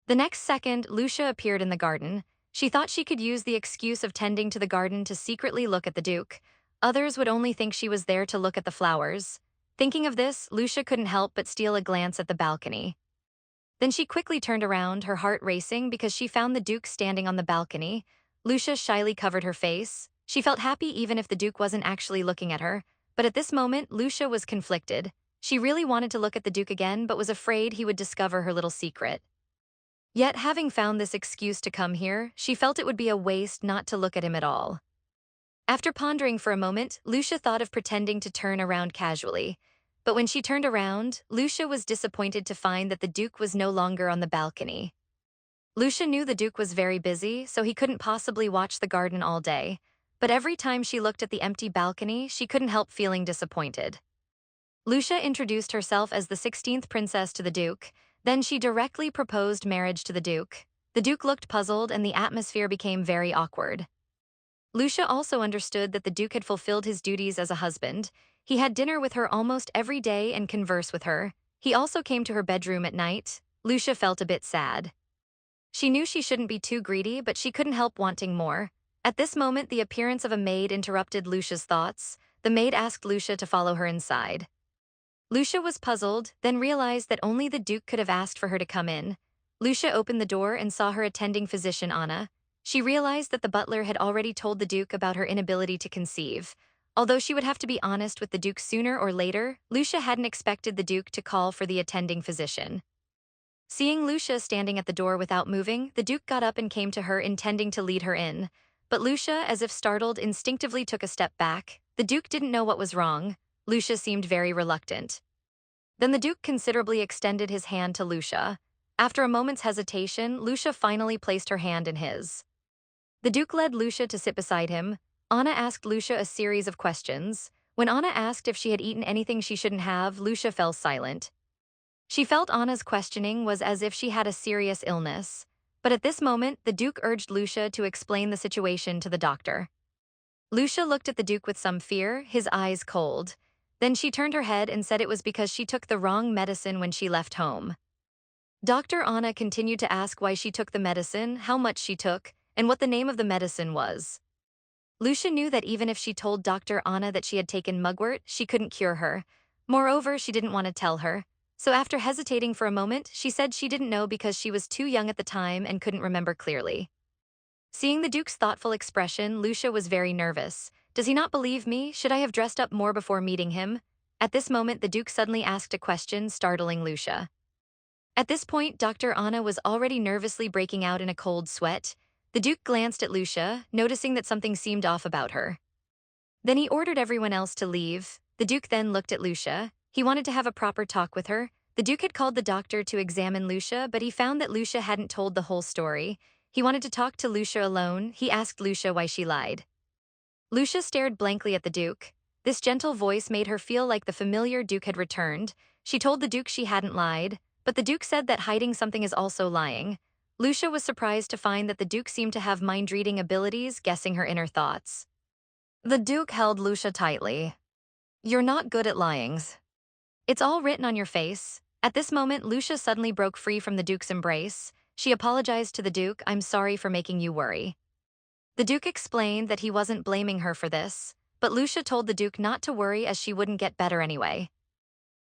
The next second, Lucia appeared in the garden. She thought she could use the excuse of tending to the garden to secretly look at the Duke. Others would only think she was there to look at the flowers. Thinking of this, Lucia couldn't help but steal a glance at the balcony. Then she quickly turned around, her heart racing because she found the Duke standing on the balcony. Lucia shyly covered her face. She felt happy even if the Duke wasn't actually looking at her, but at this moment, Lucia was conflicted. She really wanted to look at the Duke again, but was afraid he would discover her little secret. Yet, having found this excuse to come here, she felt it would be a waste not to look at him at all. After pondering for a moment, Lucia thought of pretending to turn around casually. But when she turned around, Lucia was disappointed to find that the Duke was no longer on the balcony. Lucia knew the Duke was very busy, so he couldn't possibly watch the garden all day. But every time she looked at the empty balcony, she couldn't help feeling disappointed. Lucia introduced herself as the 16th princess to the Duke. Then she directly proposed marriage to the Duke. The Duke looked puzzled and the atmosphere became very awkward. Lucia also understood that the Duke had fulfilled his duties as a husband. He had dinner with her almost every day and conversed with her. He also came to her bedroom at night. Lucia felt a bit sad. She knew she shouldn't be too greedy, but she couldn't help wanting more. At this moment, the appearance of a maid interrupted Lucia's thoughts. The maid asked Lucia to follow her inside. Lucia was puzzled, then realized that only the Duke could have asked for her to come in. Lucia opened the door and saw her attending physician Anna. She realized that the butler had already told the Duke about her inability to conceive. Although she would have to be honest with the Duke sooner or later, Lucia hadn't expected the Duke to call for the attending physician. Seeing Lucia standing at the door without moving, the Duke got up and came to her, intending to lead her in. But Lucia, as if startled, instinctively took a step back. The Duke didn't know what was wrong. Lucia seemed very reluctant. Then the Duke considerably extended his hand to Lucia. After a moment's hesitation, Lucia finally placed her hand in his. The Duke led Lucia to sit beside him. Anna asked Lucia a series of questions. When Anna asked if she had eaten anything she shouldn't have, Lucia fell silent. She felt Anna's questioning was as if she had a serious illness. But at this moment, the Duke urged Lucia to explain the situation to the doctor. Lucia looked at the Duke with some fear, his eyes cold. Then she turned her head and said it was because she took the wrong medicine when she left home. Dr. Anna continued to ask why she took the medicine, how much she took, and what the name of the medicine was. Lucia knew that even if she told Dr. Anna that she had taken mugwort, she couldn't cure her. Moreover, she didn't want to tell her. So after hesitating for a moment, she said she didn't know because she was too young at the time and couldn't remember clearly. Seeing the Duke's thoughtful expression, Lucia was very nervous. Does he not believe me? Should I have dressed up more before meeting him? At this moment, the Duke suddenly asked a question, startling Lucia. At this point, Dr. Anna was already nervously breaking out in a cold sweat. The Duke glanced at Lucia, noticing that something seemed off about her. Then he ordered everyone else to leave. The Duke then looked at Lucia. He wanted to have a proper talk with her. The Duke had called the doctor to examine Lucia, but he found that Lucia hadn't told the whole story. He wanted to talk to Lucia alone. He asked Lucia why she lied. Lucia stared blankly at the Duke. This gentle voice made her feel like the familiar Duke had returned. She told the Duke she hadn't lied, but the Duke said that hiding something is also lying. Lucia was surprised to find that the Duke seemed to have mind-reading abilities, guessing her inner thoughts. The Duke held Lucia tightly. You're not good at lyings. It's all written on your face. At this moment, Lucia suddenly broke free from the Duke's embrace. She apologized to the Duke. I'm sorry for making you worry. The Duke explained that he wasn't blaming her for this, but Lucia told the Duke not to worry as she wouldn't get better anyway.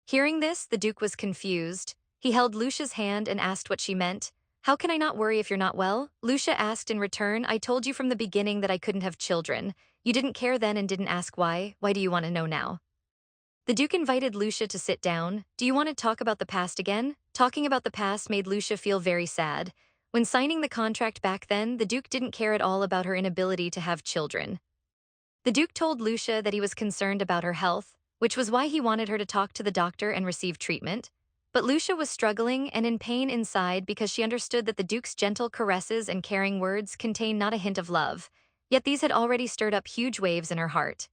Hearing this, the Duke was confused. He held Lucia's hand and asked what she meant. How can I not worry if you're not well? Lucia asked in return. I told you from the beginning that I couldn't have children. You didn't care then and didn't ask why. Why do you want to know now? The Duke invited Lucia to sit down. Do you want to talk about the past again? Talking about the past made Lucia feel very sad. When signing the contract back then, the Duke didn't care at all about her inability to have children. The Duke told Lucia that he was concerned about her health, which was why he wanted her to talk to the doctor and receive treatment. But Lucia was struggling and in pain inside because she understood that the Duke's gentle caresses and caring words contained not a hint of love, yet these had already stirred up huge waves in her heart.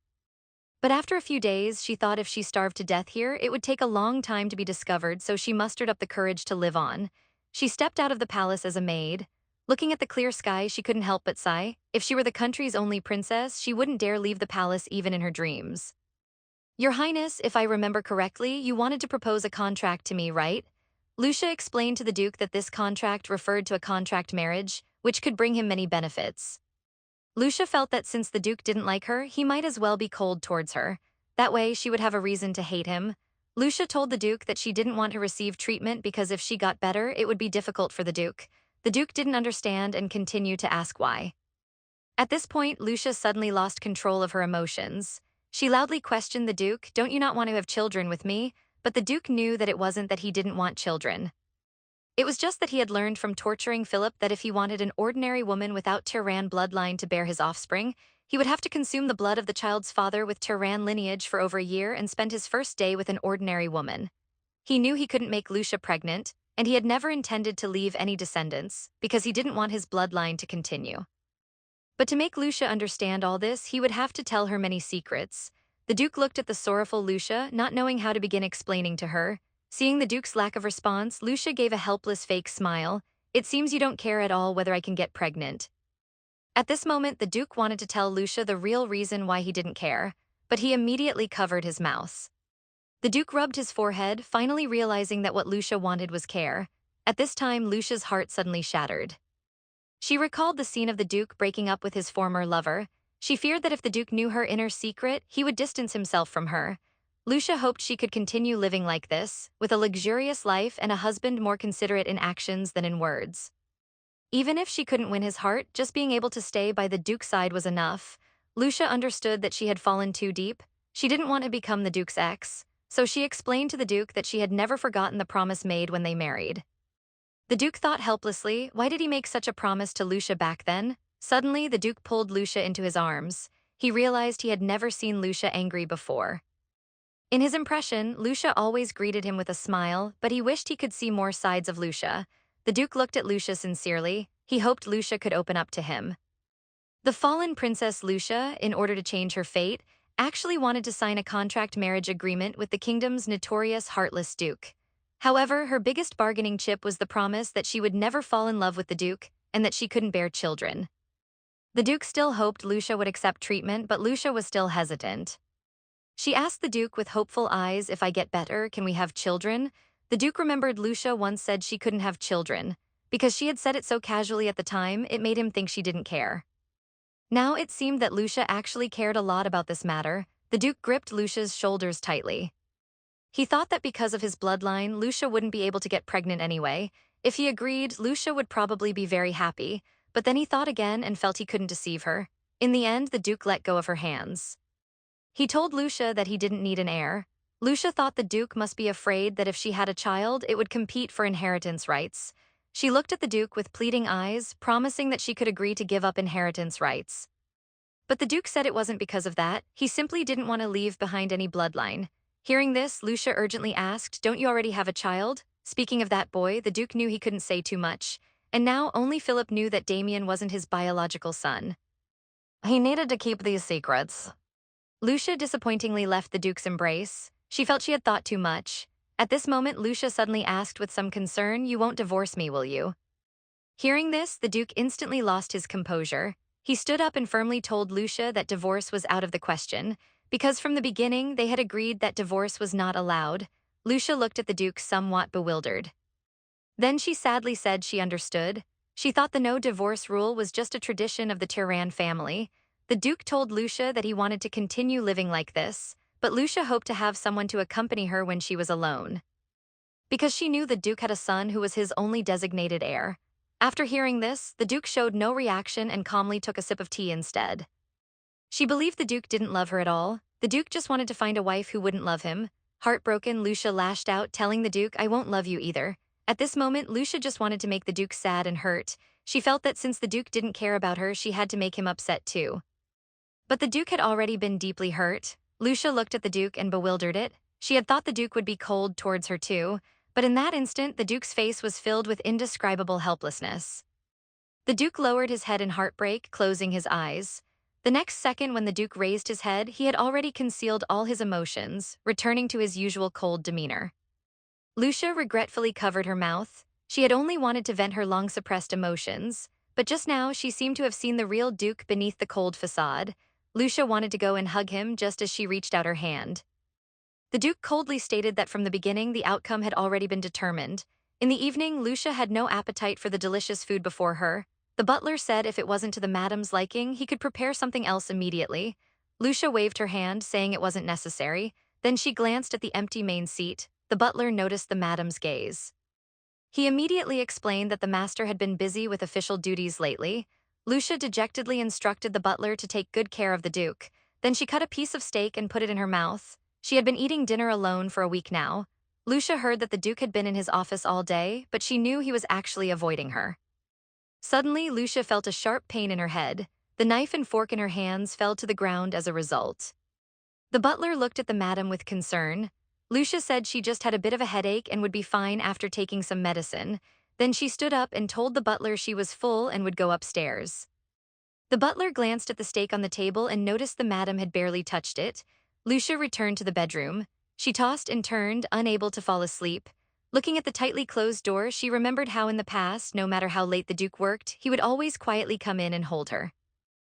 But after a few days, she thought if she starved to death here, it would take a long time to be discovered, so she mustered up the courage to live on. She stepped out of the palace as a maid. Looking at the clear sky, she couldn't help but sigh. If she were the country's only princess, she wouldn't dare leave the palace even in her dreams. Your Highness, if I remember correctly, you wanted to propose a contract to me, right? Lucia explained to the Duke that this contract referred to a contract marriage, which could bring him many benefits. Lucia felt that since the Duke didn't like her, he might as well be cold towards her. That way, she would have a reason to hate him. Lucia told the Duke that she didn't want to receive treatment because if she got better, it would be difficult for the Duke. The Duke didn't understand and continued to ask why. At this point, Lucia suddenly lost control of her emotions. She loudly questioned the Duke, don't you not want to have children with me? But the Duke knew that it wasn't that he didn't want children. It was just that he had learned from torturing Philip that if he wanted an ordinary woman without Tyran bloodline to bear his offspring, he would have to consume the blood of the child's father with Tyran lineage for over a year and spend his first day with an ordinary woman. He knew he couldn't make Lucia pregnant, and he had never intended to leave any descendants, because he didn't want his bloodline to continue. But to make Lucia understand all this, he would have to tell her many secrets. The Duke looked at the sorrowful Lucia, not knowing how to begin explaining to her. Seeing the Duke's lack of response, Lucia gave a helpless fake smile. It seems you don't care at all whether I can get pregnant. At this moment, the Duke wanted to tell Lucia the real reason why he didn't care, but he immediately covered his mouth. The Duke rubbed his forehead, finally realizing that what Lucia wanted was care. At this time, Lucia's heart suddenly shattered. She recalled the scene of the Duke breaking up with his former lover. She feared that if the Duke knew her inner secret, he would distance himself from her. Lucia hoped she could continue living like this, with a luxurious life and a husband more considerate in actions than in words. Even if she couldn't win his heart, just being able to stay by the Duke's side was enough. Lucia understood that she had fallen too deep. She didn't want to become the Duke's ex, so she explained to the Duke that she had never forgotten the promise made when they married. The Duke thought helplessly, why did he make such a promise to Lucia back then? Suddenly, the Duke pulled Lucia into his arms. He realized he had never seen Lucia angry before. In his impression, Lucia always greeted him with a smile, but he wished he could see more sides of Lucia. The Duke looked at Lucia sincerely. He hoped Lucia could open up to him. The fallen princess Lucia, in order to change her fate, actually wanted to sign a contract marriage agreement with the kingdom's notorious heartless Duke. However, her biggest bargaining chip was the promise that she would never fall in love with the Duke and that she couldn't bear children. The Duke still hoped Lucia would accept treatment, but Lucia was still hesitant. She asked the Duke with hopeful eyes, if I get better, can we have children? The Duke remembered Lucia once said she couldn't have children. Because she had said it so casually at the time, it made him think she didn't care. Now it seemed that Lucia actually cared a lot about this matter. The Duke gripped Lucia's shoulders tightly. He thought that because of his bloodline, Lucia wouldn't be able to get pregnant anyway. If he agreed, Lucia would probably be very happy, but then he thought again and felt he couldn't deceive her. In the end, the Duke let go of her hands. He told Lucia that he didn't need an heir. Lucia thought the Duke must be afraid that if she had a child, it would compete for inheritance rights. She looked at the Duke with pleading eyes, promising that she could agree to give up inheritance rights. But the Duke said it wasn't because of that. He simply didn't want to leave behind any bloodline. Hearing this, Lucia urgently asked, don't you already have a child? Speaking of that boy, the Duke knew he couldn't say too much. And now only Philip knew that Damien wasn't his biological son. He needed to keep these secrets. Lucia disappointingly left the Duke's embrace. She felt she had thought too much. At this moment, Lucia suddenly asked with some concern, you won't divorce me, will you? Hearing this, the Duke instantly lost his composure. He stood up and firmly told Lucia that divorce was out of the question, because from the beginning they had agreed that divorce was not allowed. Lucia looked at the Duke somewhat bewildered. Then she sadly said she understood. She thought the no-divorce rule was just a tradition of the Tyran family. The Duke told Lucia that he wanted to continue living like this, but Lucia hoped to have someone to accompany her when she was alone. Because she knew the Duke had a son who was his only designated heir. After hearing this, the Duke showed no reaction and calmly took a sip of tea instead. She believed the Duke didn't love her at all. The Duke just wanted to find a wife who wouldn't love him. Heartbroken, Lucia lashed out, telling the Duke, I won't love you either. At this moment, Lucia just wanted to make the Duke sad and hurt. She felt that since the Duke didn't care about her, she had to make him upset too. But the Duke had already been deeply hurt. Lucia looked at the Duke and bewildered it. She had thought the Duke would be cold towards her too, but in that instant, the Duke's face was filled with indescribable helplessness. The Duke lowered his head in heartbreak, closing his eyes. The next second when the Duke raised his head, he had already concealed all his emotions, returning to his usual cold demeanor. Lucia regretfully covered her mouth. She had only wanted to vent her long-suppressed emotions, but just now she seemed to have seen the real Duke beneath the cold facade. Lucia wanted to go and hug him just as she reached out her hand. The Duke coldly stated that from the beginning the outcome had already been determined. In the evening, Lucia had no appetite for the delicious food before her. The butler said if it wasn't to the madam's liking, he could prepare something else immediately. Lucia waved her hand, saying it wasn't necessary. Then she glanced at the empty main seat. The butler noticed the madam's gaze. He immediately explained that the master had been busy with official duties lately. Lucia dejectedly instructed the butler to take good care of the Duke. Then she cut a piece of steak and put it in her mouth. She had been eating dinner alone for a week now. Lucia heard that the Duke had been in his office all day, but she knew he was actually avoiding her. Suddenly, Lucia felt a sharp pain in her head. The knife and fork in her hands fell to the ground as a result. The butler looked at the madam with concern. Lucia said she just had a bit of a headache and would be fine after taking some medicine. Then she stood up and told the butler she was full and would go upstairs. The butler glanced at the steak on the table and noticed the madam had barely touched it. Lucia returned to the bedroom. She tossed and turned, unable to fall asleep. Looking at the tightly closed door, she remembered how in the past, no matter how late the Duke worked, he would always quietly come in and hold her.